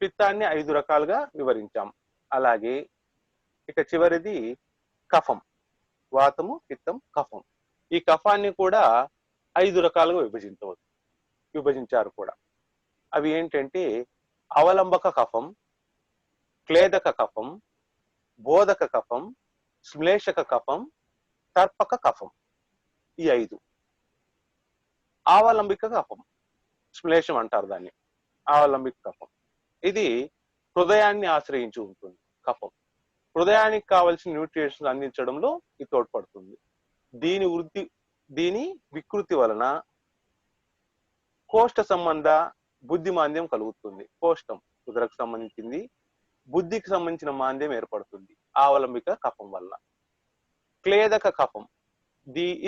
పిత్తాన్ని 5 రకాలుగా వివరించాం. అలాగే ఇక చివరిది కఫం. వాతము, పిత్తం, కఫం. ఈ కఫాన్ని కూడా 5 రకాలుగా విభజించారు కూడా. అవి ఏంటంటే అవలంబక కఫం, క్లేదక కఫం, బోధక కఫం, శ్లేషక కఫం, తర్పక కఫం. ఈ 5. ఆవలంబిక కఫం, శ్లేషం అంటారు దాన్ని. ఆవలంబిక కఫం ఇది హృదయాన్ని ఆశ్రయించి ఉంటుంది. కఫం హృదయానికి కావలసిన న్యూట్రియంట్స్ అందించడంలో ఇది తోడ్పడుతుంది. దీని వికృతి వలన కోష్ట సంబంధ బుద్ధి మాంద్యం కలుగుతుంది. కోష్టం కుదరకు సంబంధించింది, బుద్ధికి సంబంధించిన మాంద్యం ఏర్పడుతుంది ఆవలంబిక కఫం వల్ల. క్లేదక కఫం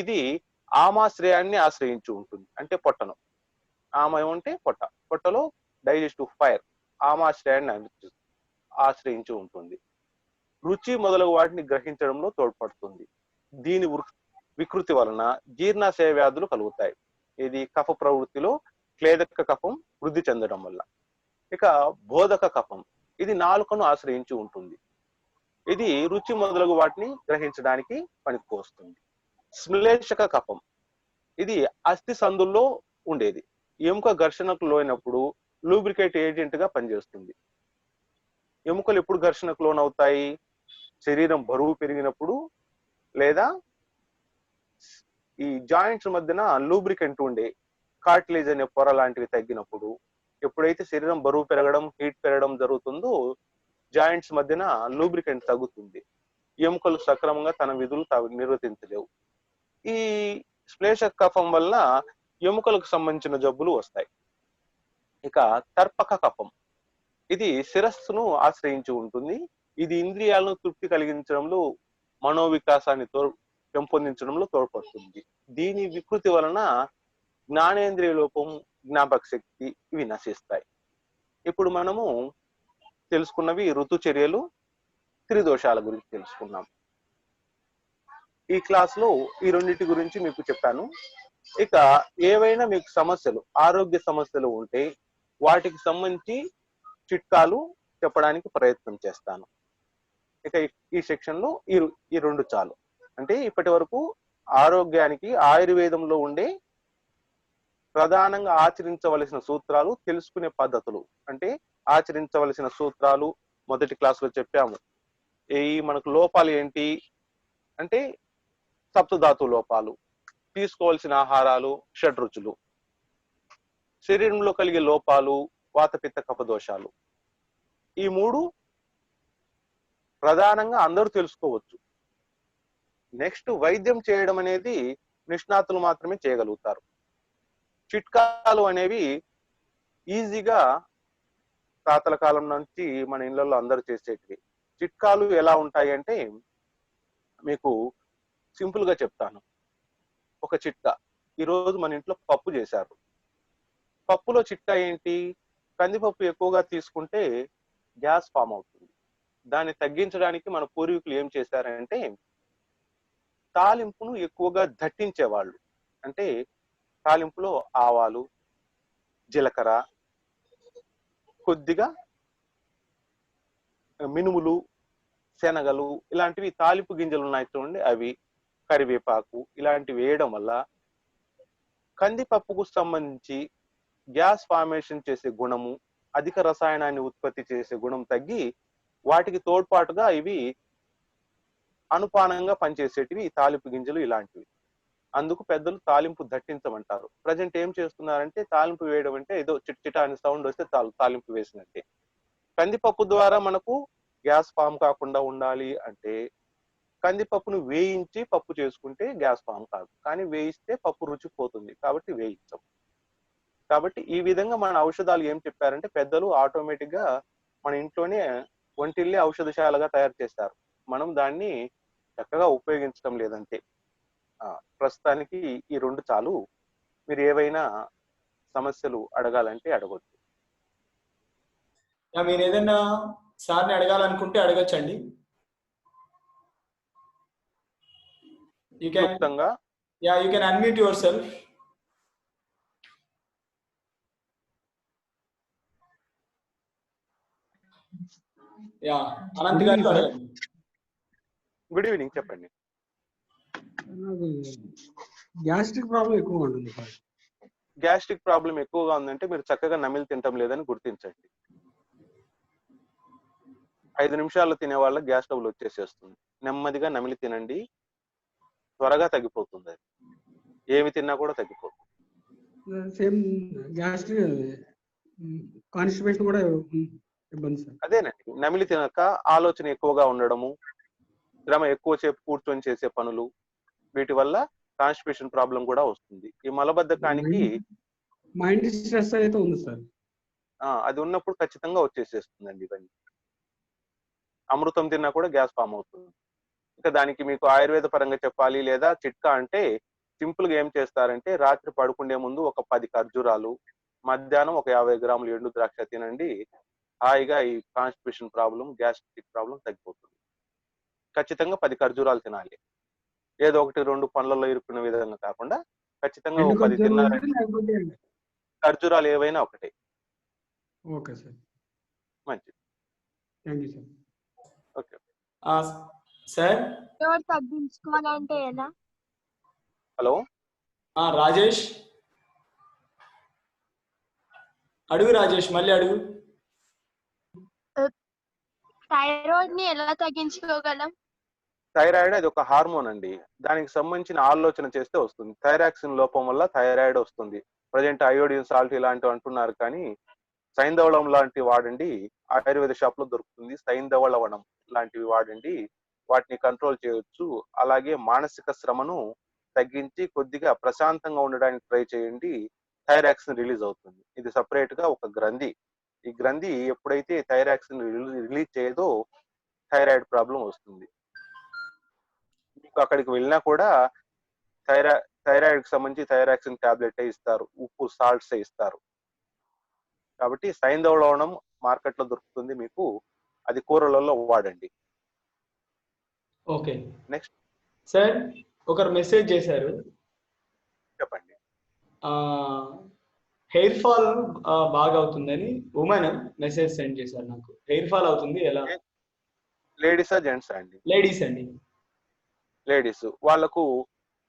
ఇది ఆమాశ్రయాన్ని ఆశ్రయించి ఉంటుంది. అంటే పొట్టను, ఆమయం అంటే పొట్ట, పొట్టలో డైజెస్టివ్ ఫైర్ ఆమాశ్రయాన్ని ఆశ్రయించి ఉంటుంది. రుచి మొదలగు వాటిని గ్రహించడంలో తోడ్పడుతుంది. దీని వికృతి వలన జీర్ణాశయ వ్యాధులు కలుగుతాయి. ఇది కఫ ప్రవృత్తిలో క్లేదక కఫం వృద్ధి చెందడం వల్ల. ఇక బోధక కఫం ఇది నాలుకను ఆశ్రయించి ఉంటుంది. ఇది రుచి మొదలగు వాటిని గ్రహించడానికి పనికొస్తుంది. శ్లేషక కఫం ఇది అస్థి సందుల్లో ఉండేది. ఎముక ఘర్షణకు లోనప్పుడు లూబ్రికేట్ ఏజెంట్ గా పనిచేస్తుంది. ఎముకలు ఎప్పుడు ఘర్షణకు లోనవుతాయి? శరీరం బరువు పెరిగినప్పుడు, లేదా ఈ జాయింట్స్ మధ్యన లూబ్రికెంట్ ఉండే కార్టిలేజ్ అనే పొర లాంటివి తగ్గినప్పుడు. ఎప్పుడైతే శరీరం బరువు పెరగడం, హీట్ పెరగడం జరుగుతుందో జాయింట్స్ మధ్యన లూబ్రికెంట్ తగ్గుతుంది. ఎముకలు సక్రమంగా తన విధులు నిర్వర్తించలేవు. ఈ శ్లేషక కఫం వల్ల ఎముకలకు సంబంధించిన జబ్బులు వస్తాయి. ఇక తర్పక కఫం ఇది శిరస్సును ఆశ్రయించి ఉంటుంది. ఇది ఇంద్రియాలను తృప్తి కలిగించడంలో, మనోవికాసాన్ని పెంపొందించడంలో తోడ్పడుతుంది. దీని వికృతి వలన జ్ఞానేంద్రియ లోపం, జ్ఞాపక శక్తి ఇవి నశిస్తాయి. ఇప్పుడు మనము తెలుసుకున్నవి ఋతుచర్యలు, త్రిదోషాల గురించి తెలుసుకున్నాం. ఈ క్లాస్ లో ఈ రెండింటి గురించి మీకు చెప్పాను. ఇక ఏవైనా మీకు సమస్యలు, ఆరోగ్య సమస్యలు ఉంటే వాటికి సంబంధించి చిట్కాలు చెప్పడానికి ప్రయత్నం చేస్తాను. ఇక ఈ సెక్షన్ లో ఈ 2 చాలు. అంటే ఇప్పటి వరకు ఆరోగ్యానికి ఆయుర్వేదంలో ఉండే ప్రధానంగా ఆచరించవలసిన సూత్రాలు, తెలుసుకునే పద్ధతులు. అంటే ఆచరించవలసిన సూత్రాలు మొదటి క్లాస్ లో చెప్పాము. మనకు లోపాలు ఏంటి అంటే సప్తధాతు లోపాలు, తీసుకోవాల్సిన ఆహారాలు, షడ్రుచులు, శరీరంలో కలిగే లోపాలు, వాతపిత్త కఫదోషాలు. ఈ 3 ప్రధానంగా అందరూ తెలుసుకోవచ్చు. నెక్స్ట్ వైద్యం చేయడం అనేది నిష్ణాతులు మాత్రమే చేయగలుగుతారు. చిట్కాలు అనేవి ఈజీగా తాతల కాలం నుంచి మన ఇళ్లలో అందరూ చేసేటివి. చిట్కాలు ఎలా ఉంటాయి అంటే మీకు సింపుల్ గా చెప్తాను. ఒక చిట్కా, ఈరోజు మన ఇంట్లో పప్పు చేశారు. పప్పులో చిట్కా ఏంటి? కందిపప్పు ఎక్కువగా తీసుకుంటే గ్యాస్ ఫామ్ అవుతుంది. దాన్ని తగ్గించడానికి మన పూర్వీకులు ఏం చేశారంటే తాలింపును ఎక్కువగా దట్టించేవాళ్ళు. అంటే తాలింపులో ఆవాలు, జీలకర్ర, కొద్దిగా మినుములు, శనగలు, ఇలాంటివి తాలింపు గింజలు ఉన్నాయి చూడండి, అవి, కరివేపాకు ఇలాంటివి వేయడం వల్ల కందిపప్పుకు సంబంధించి గ్యాస్ ఫార్మేషన్ చేసే గుణము, అధిక రసాయనాన్ని ఉత్పత్తి చేసే గుణం తగ్గి వాటికి తోడ్పాటుగా ఇవి అనుపానంగా పనిచేసేటివి ఈ తాలింపు గింజలు ఇలాంటివి. అందుకు పెద్దలు తాలింపు దట్టించమంటారు. ప్రజెంట్ ఏం చేస్తున్నారంటే తాలింపు వేయడం అంటే ఏదో చిట్చిట అని సౌండ్ వస్తే తాలింపు వేసినట్టే. కందిపప్పు ద్వారా మనకు గ్యాస్ ఫామ్ కాకుండా ఉండాలి అంటే కందిపప్పును వేయించి పప్పు చేసుకుంటే గ్యాస్ ఫామ్ కాదు. కానీ వేయిస్తే పప్పు రుచి పోతుంది. కాబట్టి వేయించం. కాబట్టి ఈ విధంగా మన ఔషధాలు ఏం చెప్పారంటే పెద్దలు ఆటోమేటిక్ గా మన ఇంట్లోనే వంటిల్లే ఔషధశాలగా తయారు చేస్తారు. మనం దాన్ని చక్కగా ఉపయోగించడం లేదంతే. ప్రస్తుతానికి ఈ 2 చాలు. మీరు ఏవైనా సమస్యలు అడగాలంటే అడగొచ్చు. మీరు ఏదైనా సార్ని అడగాలనుకుంటే అడగచ్చండి. You can unmute yourself. Anant గారు అడగండి. గుడ్ ఈవినింగ్, చెప్పండి. గ్యాస్ట్రిక్ ప్రాబ్లం ఎక్కువగా ఉంటుంది సార్. గ్యాస్ట్రిక్ ప్రాబ్లం ఎక్కువగా ఉందంటే మీరు చక్కగా నమిలి తినటం లేదని గుర్తించండి. 5 నిమిషాల్లో తినే వాళ్ళ గ్యాస్ ట్రబుల్ వచ్చేసేస్తుంది. నెమ్మదిగా నమిలి తినండి, త్వరగా తగ్గిపోతుంది. అది ఏమి తిన్నా కూడా తగ్గిపోతుంది. సేమ్ గ్యాస్ట్రిక్ కాన్స్టిపేషన్ కూడా ఇబ్బంది సార్. అదేనండి, నమిలి తినక ఆలోచన ఎక్కువగా ఉండడము, శ్రమ ఎక్కువసేపు కూర్చొని చేసే పనులు, వీటి వల్ల కాన్స్టిపేషన్ ప్రాబ్లం కూడా వస్తుంది. ఈ మలబద్ధకానికి మైండ్ స్ట్రెస్ అయితే ఉంది సార్. అది ఉన్నప్పుడు ఖచ్చితంగా వచ్చేసేస్తుందండి ఇవన్నీ. అమృతం తిన్నా కూడా గ్యాస్ ఫామ్ అవుతుంది. ఇంకా దానికి మీకు ఆయుర్వేద పరంగా చెప్పాలి లేదా చిట్కా అంటే సింపుల్ గా ఏం చేస్తారంటే రాత్రి పడుకునే ముందు ఒక 10 ఖర్జూరాలు, మధ్యాహ్నం ఒక 50 గ్రాములు ఎండు ద్రాక్ష తినండి. హాయిగా ఈ కాన్స్టిపేషన్ ప్రాబ్లం, గ్యాస్ట్రిక్ ప్రాబ్లం తగ్గిపోతుంది. ఖచ్చితంగా 10 ఖర్జూరాలు తినాలి. ఏదో 1-2 పనులలో ఇరుక్కునే విధంగా కాకుండా ఖచ్చితంగా 10 తిన్నారంటే ఖర్జూరాలు ఏవైనా ఒకటే. ఓకే సార్, మంచిది. Thank you sir. Okay sir, తగ్గించుకోవాలంటే ఎలా? హలో రాజేష్ అడుగు. రాజేష్ మళ్ళీ అడుగు. థైరాయిడ్ ని ఎలా తగ్గించుకోగలం? థైరాయిడ్ అది ఒక హార్మోన్ అండి. దానికి సంబంధించిన ఆలోచన చేస్తే వస్తుంది. థైరాక్సిన్ లోపం వల్ల థైరాయిడ్ వస్తుంది. ప్రజెంట్ అయోడిన్ సాల్ట్ ఇలాంటివి అంటున్నారు, కానీ సైంధవళం లాంటివి వాడండి. ఆయుర్వేద షాప్ లో దొరుకుతుంది. సైంధవళవనం లాంటివి వాడండి, వాటిని కంట్రోల్ చేయొచ్చు. అలాగే మానసిక శ్రమను తగ్గించి కొద్దిగా ప్రశాంతంగా ఉండడానికి ట్రై చేయండి. థైరాక్సిన్ రిలీజ్ అవుతుంది. ఇది సపరేట్ గా ఒక గ్రంథి. ఈ గ్రంథి ఎప్పుడైతే థైరాక్సిన్ రిలీజ్ చేయదో థైరాయిడ్ ప్రాబ్లం వస్తుంది. మీకు అక్కడికి వెళ్ళినా కూడా థైరాయిడ్ కి సంబంధించి థైరాక్సిన్ టాబ్లెట్ ఇస్తారు, ఉప్పు సాల్ట్స్ ఇస్తారు. కాబట్టి సైంధవళవనం మార్కెట్ లో దొరుకుతుంది మీకు, అది కూరలలో వాడండి. ఓకే, నెక్స్ట్ సార్ ఒకరు మెసేజ్ చేశారు, చెప్పండి. హెయిర్ ఫాల్ బాగా అవుతుందని ఉమెన్ మెసేజ్ సెండ్ చేశారు నాకు. హెయిర్ ఫాల్ అవుతుంది, ఎలా? లేడీసా జెంట్స్ అండి? లేడీస్ అండి. లేడీస్ వాళ్ళకు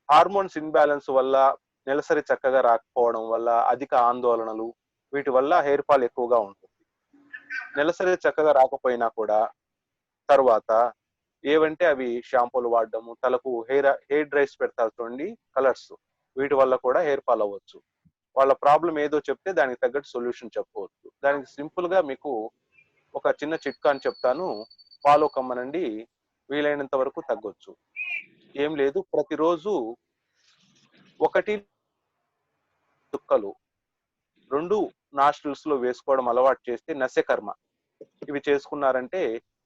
హార్మోన్స్ ఇన్బ్యాలెన్స్ వల్ల, నెలసరి చక్కగా రాకపోవడం వల్ల, అధిక ఆందోళనలు, వీటి వల్ల హెయిర్ ఫాల్ ఎక్కువగా ఉంటుంది. నెలసరి చక్కగా రాకపోయినా కూడా తర్వాత ఏవంటే అవి షాంపూలు వాడడము, తలకు హెయిర్ డ్రైస్ పెడతారు చూడండి, కలర్స్, వీటి వల్ల కూడా హెయిర్ ఫాల్ అవ్వచ్చు. వాళ్ళ ప్రాబ్లం ఏదో చెప్తే దానికి తగ్గట్టు సొల్యూషన్ చెప్పవచ్చు. దానికి సింపుల్ గా మీకు ఒక చిన్న చిట్కా అని చెప్తాను, ఫాలో కమ్మనండి. వీలైనంత వరకు తగ్గొచ్చు. ఏం లేదు, ప్రతిరోజు 1 చుక్కలు 2 నాస్ట్రిల్స్ లో వేసుకోవడం అలవాటు చేస్తే నస్యకర్మ ఇవి చేసుకున్నారంటే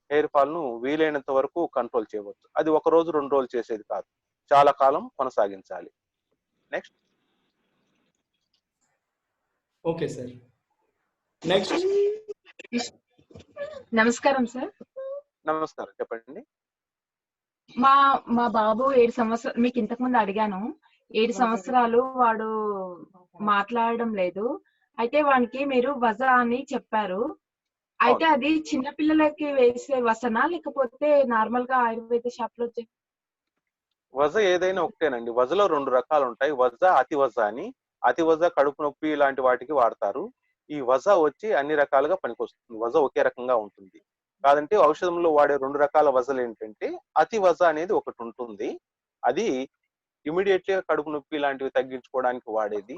హెయిర్ ఫాల్ ను వీలైనంత వరకు కంట్రోల్ చేయవచ్చు. అది 1 రోజు 2 రోజులు చేసేది కాదు, చాలా కాలం కొనసాగించాలి. నెక్స్ట్. Okay sir, next. నమస్కారం సార్. నమస్కారం, చెప్పండి. మా బాబు 7 సంవత్సరాలు, మీకు ఇంతకు ముందు అడిగాను, 7 సంవత్సరాలు వాడు మాట్లాడడం లేదు. అయితే వానికి మీరు వజ అని చెప్పారు. అయితే అది చిన్న పిల్లలకి వేసే వసనా లేకపోతే నార్మల్ గా ఆయుర్వేద షాప్ లో? వజ ఏదైనా ఒకటేనండి. వజలో 2 రకాలు ఉంటాయి, వజ, అతి వజ అని. అతి వజ, కడుపు నొప్పి ఇలాంటి వాటికి వాడతారు. ఈ వజ వచ్చి అన్ని రకాలుగా పనికొస్తుంది. వజ ఒకే రకంగా ఉంటుంది. కాదంటే ఔషధంలో వాడే 2 రకాల వజలు ఏంటంటే అతి వజ అనేది ఒకటి ఉంటుంది. అది ఇమీడియట్లీ కడుపు నొప్పి లాంటివి తగ్గించుకోవడానికి వాడేది.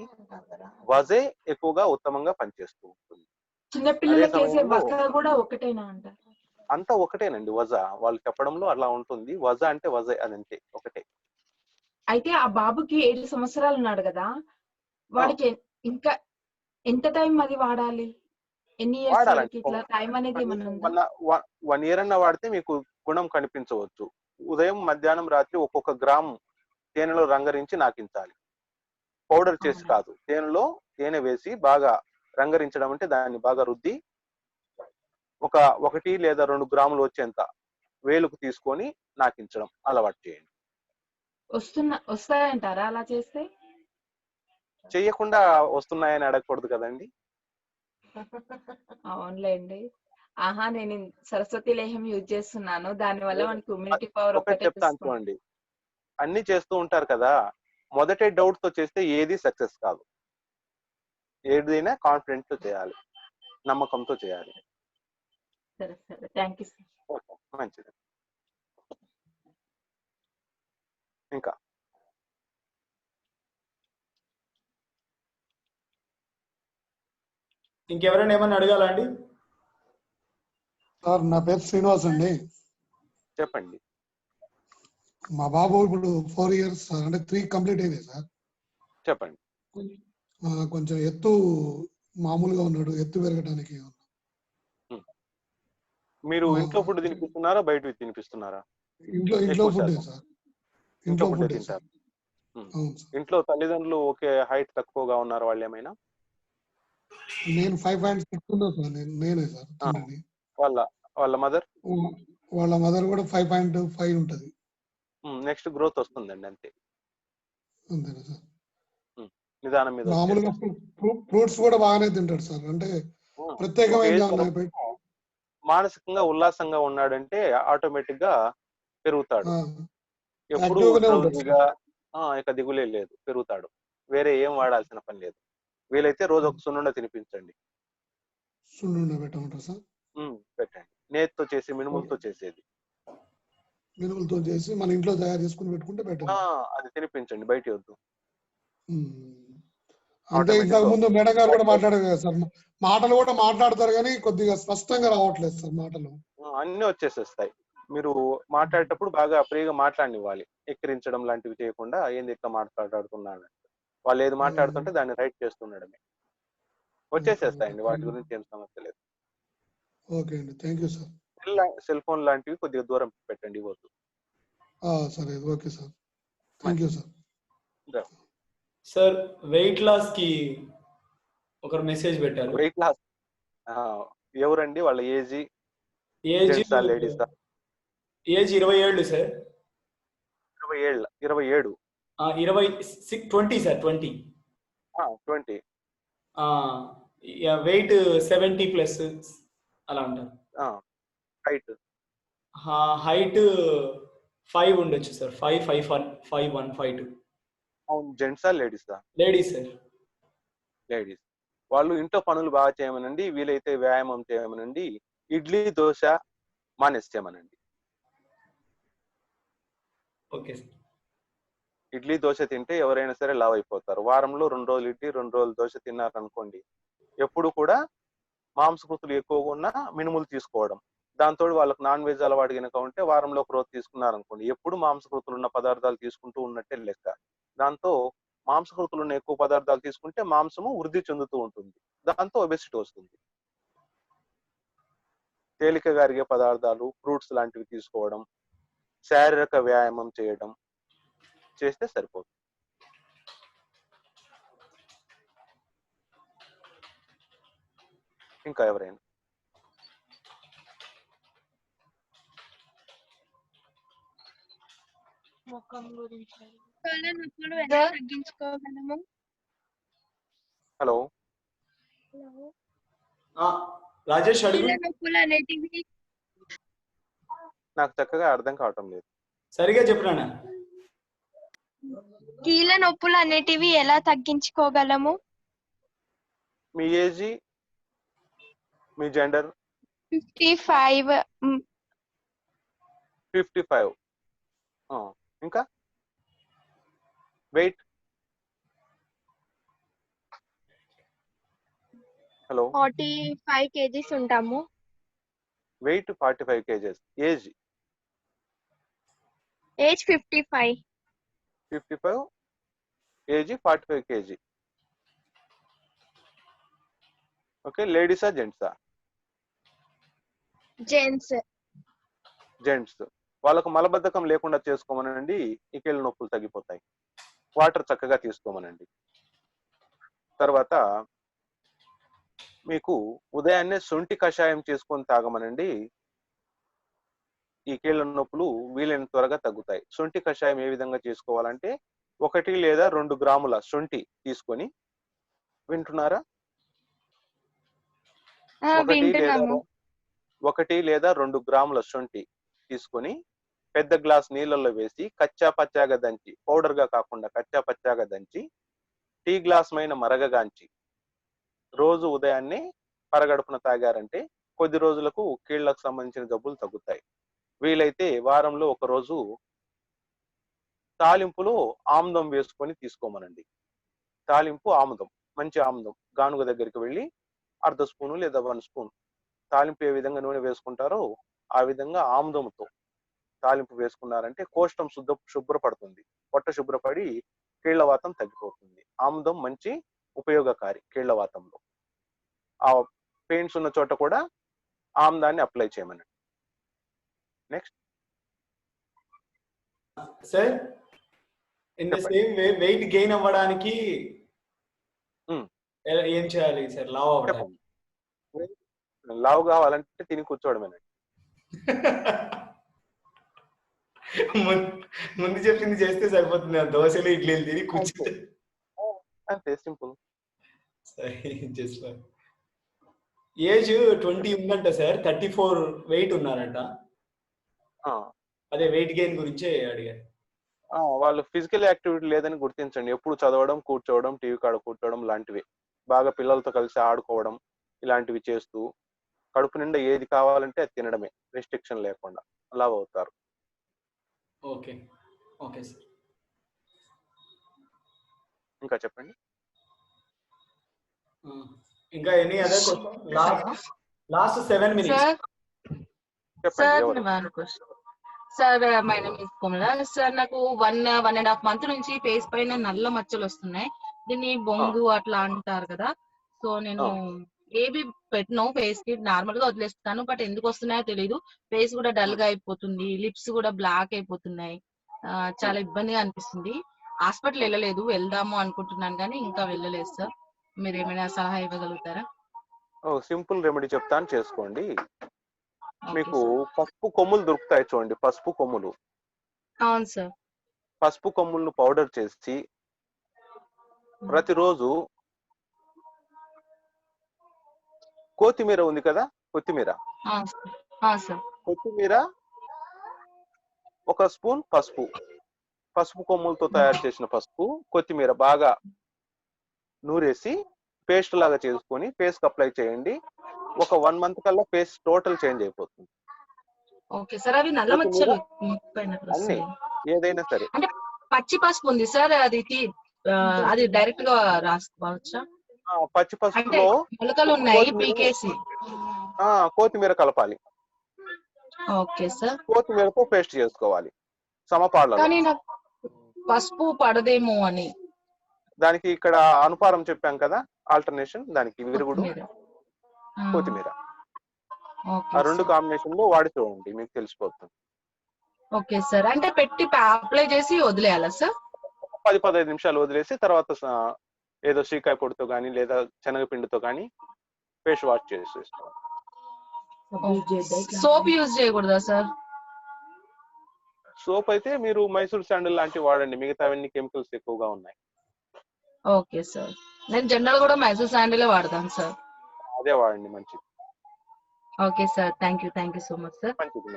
వజే ఎక్కువగా ఉత్తమంగా పనిచేస్తూ ఉంటుంది. అదే చిన్నపిల్లలకి వేసే సమయంలో వస కూడా ఒకటేనా అంటారు? అంతా ఒకటేనండి. వజ వాళ్ళు చెప్పడంలో అలా ఉంటుంది. వజ అంటే వజే, అదంతే ఒకటే. అయితే ఆ బాబుకి 7 సంవత్సరాలు ఉన్నాడు కదా, ఆ, వాడికి ఇంకా ఎంత టైం అది వాడాలి? ఎన్ని ఇయర్స్ వాడాలండి. వరకు ఇట్లా టైం అనేది ఏమన్నా ఉందా? 1 ఇయర్ అన్న వాడితే మీకు గుణం కనిపించవచ్చు. ఉదయం, మధ్యాహ్నం, రాత్రి ఒక్కొక్క గ్రాము తేనెలో రంగరించి నాకించాలి. పౌడర్ చేసి అవునా? కాదు, తేనెలో తేనె వేసి బాగా రంగరించడం అంటే దాన్ని బాగా రుద్ది ఒక 1 లేదా 2 గ్రాములు వచ్చేంత వేలుకు తీసుకొని నాకించడం అలవాటు చేయండి. వస్తాయంటారా అలా చేస్తే? చెయ్యకుండా వస్తున్నాయని అడగకూడదు కదండి. అవునులేండి. ఆహా, నేను సరస్వతి లేహం యూజ్ చేస్తున్నాను. దాని వల్ల మనకి ఇమ్యూనిటీ పవర్ ఒకటి ఒక్కటే చెప్తాను వస్తుంది. చూడండి, అన్ని చేస్తూ ఉంటారు కదా, మొదటే డౌట్ తో చేస్తే ఏది సక్సెస్ కాదు. ఏదైనా కాన్ఫిడెంట్ తో చేయాలి, నమ్మకంతో చేయాలి. సరే సరే, థ్యాంక్ యూ సార్. ఓకే, మంచిది. ఇంకా ఇంకెవరైనా ఏమన్నా అడగాలా అండి? సార్ నా పేరు శ్రీనివాస్ అండి. చెప్పండి. మా బాబు ఇప్పుడు 4 ఇయర్స్ సార్, అంటే 3 కంప్లీట్ అయినాయి సార్. చెప్పండి. కొంచెం ఎత్తు మామూలుగా ఉన్నాడు, ఎత్తు పెరగడానికి. మీరు ఇంట్లో ఫుడ్ తినిపిస్తున్నారా, బయట తినిపిస్తున్నారా? ఇంట్లో ఫుడ్ సార్. ఇంట్లో ఫుడ్ తింటారు. అవును సార్. ఇంట్లో తల్లిదండ్రులు ఓకే హైట్ తక్కువగా ఉన్నారు వాళ్ళు ఏమైనా? నేను 5.6 ఉన్నా సార్. నేనే సార్ తండ్రిని. వాళ్ళ మదర్? వాళ్ళ మదర్ కూడా 5.5 ఉంటది. నెక్స్ట్ గ్రోత్ వస్తుందండి, అంతే. అంతేనా సార్? నిదానం మీద మామూలుగా ఫ్రూట్స్ కూడా బాగానే తింటాడు సార్. అంటే ప్రత్యేకమైన మానసికంగా ఉల్లాసంగా ఉన్నాడంటే ఆటోమేటిక్ గా పెరుగుతాడు. ఎప్పుడు ఇక దిగులే లేదు, పెరుగుతాడు. వేరే ఏం వాడాల్సిన పని లేదు. వీలైతే రోజు ఒక సున్నుండ తినిపించండి. సున్నుండ పెట్టమంటారు సార్? పెట్టండి. నేతితో చేసి, మినుములతో చేసేది. మినుములతో చేసి మన ఇంట్లో తయారు చేసుకుని పెట్టుకుంటే బెటర్. అది తినిపించండి, బయట వద్దు. అంటే ఇంతకు ముందు మేడం గారు కూడా మాట్లాడారు కదా సార్, మాటలు కూడా మాట్లాడతారు కానీ కొద్దిగా స్పష్టంగా రావట్లేదు సార్ మాటలు. అన్ని వచ్చేసేస్తాయి. మీరు మాట్లాడేటప్పుడు బాగా ఫ్రీగా మాట్లాడనివ్వాలి. ఎక్కిరించడం లాంటివి చేయకుండా ఏంది ఇట్లా మాట్లాడుతున్నాడు, వాళ్ళు ఏది మాట్లాడుతుంటే దాన్ని రైట్ చేస్తుండడమే. వచ్చేసేస్తాయండి, వాటి గురించి ఏం సమస్య లేదు. ఓకే అండి, thank you sir. Cell phone లాంటివి కొద్దిగా దూరం పెట్టండి, వద్దు. సరే, okay sir, thank you sir. Sir weight loss కి ఒకరు మెసేజ్ పెట్టారు. వెయిట్ లాస్ ఎవరండి? వాళ్ళ ఏజ్ లేడీసా? ఏజ్ 20 ఏళ్ళు సార్. 27 20 సార్, 20. వెయిట్ 70+ అలా ఉంటారు. హైట్ 5 ఉండొచ్చు సార్. 5, 5'1", 5'1", 5'2". అవును. జెంట్సా లేడీసా? Ladies sir. లేడీస్. వాళ్ళు ఇంట్లో పనులు బాగా చేయమనండి, వీలైతే వ్యాయామం చేయమనండి, ఇడ్లీ దోశ మానేసేయమనండి. Okay sir. ఇడ్లీ దోశ తింటే ఎవరైనా సరే లావు అయిపోతారు. వారంలో 2 రోజులు ఇడ్లీ, 2 రోజులు దోశ తిన్నారనుకోండి, ఎప్పుడు కూడా మాంసకృతులు ఎక్కువగా ఉన్న మినుములు తీసుకోవడం, దాంతో వాళ్ళకి నాన్ వెజ్ అలవాటు కనుక ఉంటే వారంలో 1 రోజు తీసుకున్నారనుకోండి, ఎప్పుడు మాంసకృతులు ఉన్న పదార్థాలు తీసుకుంటూ ఉన్నట్టే లెక్క. దాంతో మాంసకృతులు ఉన్న ఎక్కువ పదార్థాలు తీసుకుంటే మాంసము వృద్ధి చెందుతూ ఉంటుంది, దాంతో ఒబెసిటీ వస్తుంది. తేలికగా అరిగే పదార్థాలు, ఫ్రూట్స్ లాంటివి తీసుకోవడం, శారీరక వ్యాయామం చేయడం చేస్తే సరిపోతుంది. ఇంకా ఎవరైనా? ముఖం గురించి నొప్పులు ఎలా తగ్గించుకోగలము? హలో రాజేష్ అడుగు. నొప్పులు అనేటివి నాకు చక్కగా అర్థం కావటం లేదు. సరిగా చెప్పినా కీళ్ళ నొప్పులు అనేటివి ఎలా తగ్గించుకోగలము? మీ ఏజ్, మీ జెండర్? 55. 55. ఇంకా వెయిట్? హలో, 45 kgs ఉంటాము. Weight 45 kgs. Age? Age 55. 55, age 45 kg. Okay, లేడీసా జెంట్సా? జెంట్స్. జెంట్స్. వాళ్ళకు మలబద్ధకం లేకుండా చేసుకోమనండి, ఈ కీళ్ళ నొప్పులు తగ్గిపోతాయి. వాటర్ చక్కగా తీసుకోమనండి. తర్వాత మీకు ఉదయాన్నే శొంఠి కషాయం చేసుకొని తాగమనండి, ఈ కీళ్ళ నొప్పులు వీలైన త్వరగా తగ్గుతాయి. శొంఠి కషాయం ఏ విధంగా చేసుకోవాలంటే 1 లేదా 2 గ్రాముల శొంఠి తీసుకొని, వింటున్నారా? 1 లేదా 2 గ్రాముల శొంఠి తీసుకొని పెద్ద గ్లాస్ నీళ్ళల్లో వేసి కచ్చా పచ్చాగా దంచి, పౌడర్ గా కాకుండా కచ్చా పచ్చాగా దంచి టీ గ్లాస్ మైన మరగగాంచి రోజు ఉదయాన్నే పరగడుపున తాగారంటే కొద్ది రోజులకు కీళ్లకు సంబంధించిన జబ్బులు తగ్గుతాయి. వీలైతే వారంలో ఒక రోజు తాలింపులో ఆముదం వేసుకొని తీసుకోమనండి. తాలింపు ఆముదం, మంచి ఆముదం, గానుగ దగ్గరికి వెళ్ళి 1/2 స్పూను లేదా 1 స్పూన్ తాలింపు ఏ విధంగా నూనె వేసుకుంటారో ఆ విధంగా ఆముదంతో తాలింపు వేసుకున్నారంటే కోష్టం శుభ్రపడుతుంది, పొట్ట శుభ్రపడి కీళ్లవాతం తగ్గిపోతుంది. ఆముదం మంచి ఉపయోగకారి కీళ్లవాతంలో. ఆ పెయిన్స్ ఉన్న చోట కూడా ఆముదాన్ని అప్లై చేయమనండి. Next sir, in the same way weight gain అవ్వడానికి ఏం చేయాలి సార్? లావ్ అవ్వడానికి లావు కావాలంటే తిని కూర్చోవడమేనండి. ముందు చెప్పింది చేస్తే సరిపోతుంది. దోశలు ఇడ్లీలు తిని కూర్చుంటే అంతే, సింపుల్. ఏజ్ 20 ఉందంట సార్, 34 వెయిట్ ఉన్నారంట. అదే వెయిట్ గెయిన్ గురించే అడిగారు. వాళ్ళు ఫిజికల్ యాక్టివిటీ లేదని గుర్తించండి. ఎప్పుడు చదవడం, కూర్చోవడం, టీవీ కాడ కూర్చోవడం లాంటివి, బాగా పిల్లలతో కలిసి ఆడుకోవడం ఇలాంటివి చేస్తూ కడుపు నిండా ఏది కావాలంటే అది తినడమే, రెస్ట్రిక్షన్ లేకుండా లావ్ అవుతారు. Okay okay sir. ఇంకా చెప్పండి. ఇంకా any other question? Last 7 minutes. చెప్పండి. Sir my name is Komala sir. నాకు 1.5 month నుంచి ఫేస్ పైన నల్ల మచ్చలు వస్తున్నాయి. దీన్ని బొంగు అట్లా అంటారు కదా. సో నేను ఏవి పెట్టను ఫేస్ కి, నార్మల్ గా వదిలేస్తాను. బట్ ఎందుకు వస్తున్నాయో తెలీదు. ఫేస్ కూడా డల్ గా అయిపోతుంది, లిప్స్ కూడా బ్లాక్ అయిపోతున్నాయి. చాలా ఇబ్బందిగా అనిపిస్తుంది. హాస్పిటల్ వెళ్ళలేదు, వెళ్దాము అనుకుంటున్నాను కానీ ఇంకా వెళ్ళలేదు సార్. మీరు ఏమైనా సలహా ఇవ్వగలుగుతారా? సింపుల్ రెమెడీ చెప్తాను, చేసుకోండి. మీకు పసుపు కొమ్ములు దొరుకుతాయి చూడండి, పసుపు కొమ్ములు. అవును సార్. పసుపు కొమ్ములను పౌడర్ చేసి ప్రతిరోజు కొత్తిమీర ఉంది కదా, కొత్తిమీర 1 స్పూన్ పసుపు కొమ్ములతో తయారు చేసిన పసుపు, కొత్తిమీర బాగా నూరేసి పేస్ట్ లాగా చేసుకొని ఫేస్ కి అప్లై చేయండి. ఒక 1 month కల్లా ఫేస్ టోటల్ చేంజ్ అయిపోతుంది. Okay sir. అవి నల్ల మచ్చలు అన్ని ఏదైనా సరే. అంటే పచ్చి పసుపు ఉంది సార్, అది డైరెక్ట్ గా రాసుకోవచ్చా? పచ్చి పసుపులో మొలకలు ఉన్నాయి, పీకేసి కొత్తిమీర కలపాలి. Okay sir. కొత్తిమీరతో పేస్ట్ చేసుకోవాలి సమపాళ్ళలో. కానీ నాకు పసుపు పడదేమో అని. దానికి ఇక్కడ అనుపారం చెప్పాం కదా, ఆల్టర్నేషన్, దానికి విరుగుడు కొత్తిమీర. ఆ 2 కాంబినేషన్ లో వాడి చూడండి, మీకు తెలిసిపోతుంది. Okay sir. అంటే పెట్టి అప్లై చేసి వదిలేయాలా సార్? 10-15 నిమిషాలు వదిలేసి తర్వాత ఏదో సీకాయ పొడితో కానీ లేదా శనగపిండితో కానీ ఫేస్ వాష్ చేసేసుకోవాలి. సోప్ యూజ్ చేయకూడదా సార్? సోప్ అయితే మీరు మైసూర్ శాండిల్ లాంటివి వాడండి, మిగతావన్నీ కెమికల్స్ ఎక్కువగా ఉన్నాయి. Okay sir. నేను జనరల్ కూడా మైసూర్ శాండిల్ వాడతాను సార్. అదే వాడండి, మంచిది. Okay sir, thank you so much sir. మంచిది.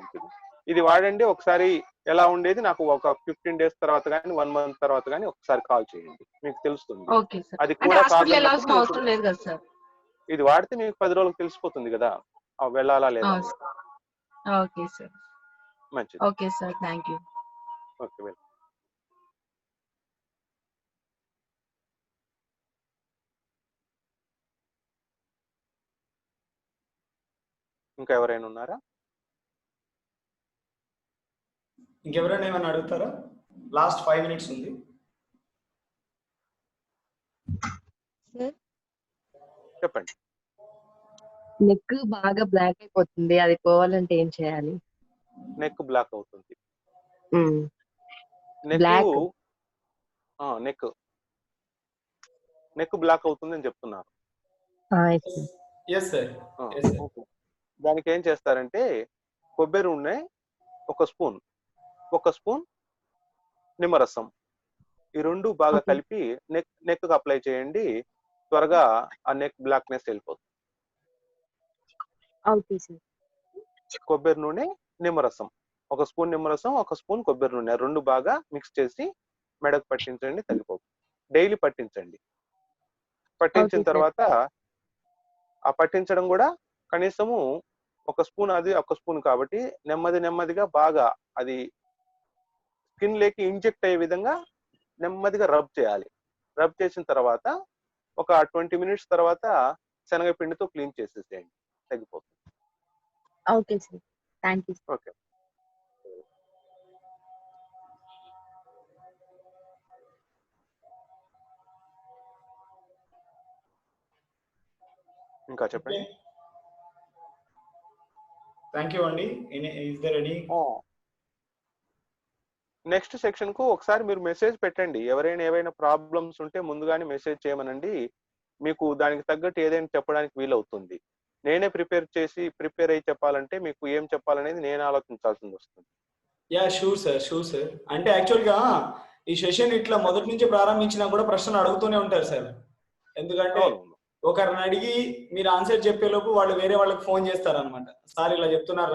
ఇది వాడండి, ఒకసారి ఎలా ఉండేది నాకు ఒక 15 days తర్వాత కానీ 1 month తర్వాత కానీ ఒకసారి కాల్ చేయండి, మీకు తెలుస్తుంది. Okay sir. అది అంటే కూడా హాస్పిటల్ కాదన్నప్పుడు వెళ్ళాల్సిన అవసరం లేదు కదా సార్? ఇది వాడితే మీకు 10 రోజులకు తెలిసిపోతుంది కదా వెళ్ళాలా లేదా. Okay sir. మంచిది. Okay sir, thank you. Okay well. ఇంకా ఎవరైనా ఉన్నారా? ఇంకెవరైనా ఏమైనా అడుగుతారా? లాస్ట్ 5 minutes ఉంది. చెప్పండి. నెక్ బాగా బ్లాక్ అయిపోతుంది, అది పోవాలంటే ఏం చేయాలి? నెక్ బ్లాక్ అవుతుంది. బ్లాక్ నెక్ బ్లాక్ అవుతుంది అని చెప్తున్నారు. Yes sir. దానికి ఏం చేస్తారంటే కొబ్బరి నూనె ఒక స్పూన్ నిమ్మరసం ఈ రెండు బాగా కలిపి నెక్ కు అప్లై చేయండి. త్వరగా ఆ నెక్ బ్లాక్నెస్ వెళ్ళిపోతుంది. కొబ్బరి నూనె నిమ్మరసం, ఒక స్పూన్ నిమ్మరసం, ఒక స్పూన్ కొబ్బరి నూనె రెండు బాగా మిక్స్ చేసి మెడకు పట్టించండి, తగ్గిపోతుంది. డైలీ పట్టించండి. పట్టించిన తర్వాత ఆ పట్టించడం కూడా కనీసము ఒక స్పూన్, అది ఒక స్పూన్ కాబట్టి నెమ్మదిగా బాగా అది స్కిన్ లేకి ఇంజెక్ట్ అయ్యే విధంగా నెమ్మదిగా రబ్ చేయాలి. రబ్ చేసిన తర్వాత ఒక 20 minutes తర్వాత శనగపిండితో క్లీన్ చేసేసేయండి, తగ్గిపోతుంది. Okay sir, thank you. Okay. ఇంకా చెప్పండి. థ్యాంక్ యూ అండి. Is there any next section కు ఒకసారి మీరు మెసేజ్ పెట్టండి. ఎవరైనా ఏవైనా ప్రాబ్లమ్స్ ఉంటే ముందుగానే మెసేజ్ చేయమనండి. మీకు దానికి తగ్గట్టు ఏదైనా చెప్పడానికి వీలవుతుంది. నేనే ప్రిపేర్ అయ్యి చెప్పాలంటే మీకు ఏం చెప్పాలనేది నేను ఆలోచించాల్సి వస్తుంది. Yeah sure sir. అంటే యాక్చువల్ గా ఈ సెషన్ ఇట్లా మొదటి నుంచి ప్రారంభించినా కూడా ప్రశ్నలు అడుగుతూనే ఉంటారు సార్. ఎందుకంటే ఒకరిని అడిగి మీరు ఆన్సర్ చెప్పే లోపు వాళ్ళు వేరే వాళ్ళకి ఫోన్ చేస్తారు అనమాట. సార్ ఇలా చెప్తున్నారు,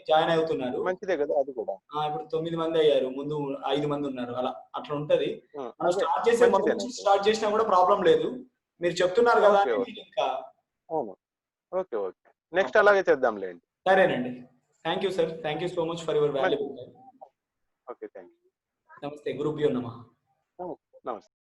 జాయిన్ అవుతున్నారు. మంచిదే కదా అది కూడా. ఇప్పుడు 9 మంది అయ్యారు, ముందు 5 మంది ఉన్నారు, అట్లా ఉంటది. మనం స్టార్ట్ చేసినా కూడా ప్రాబ్లం లేదు. మీరు చెప్తున్నారు కదా ఇంకా. ఓకే. నెక్స్ట్ అలాగే చేద్దాంలేండి. సరేనండి. Thank you sir. Thank you so much for your valuable time. Okay, thank you. నమస్తే. గురుభ్యో నమః. నమస్తే.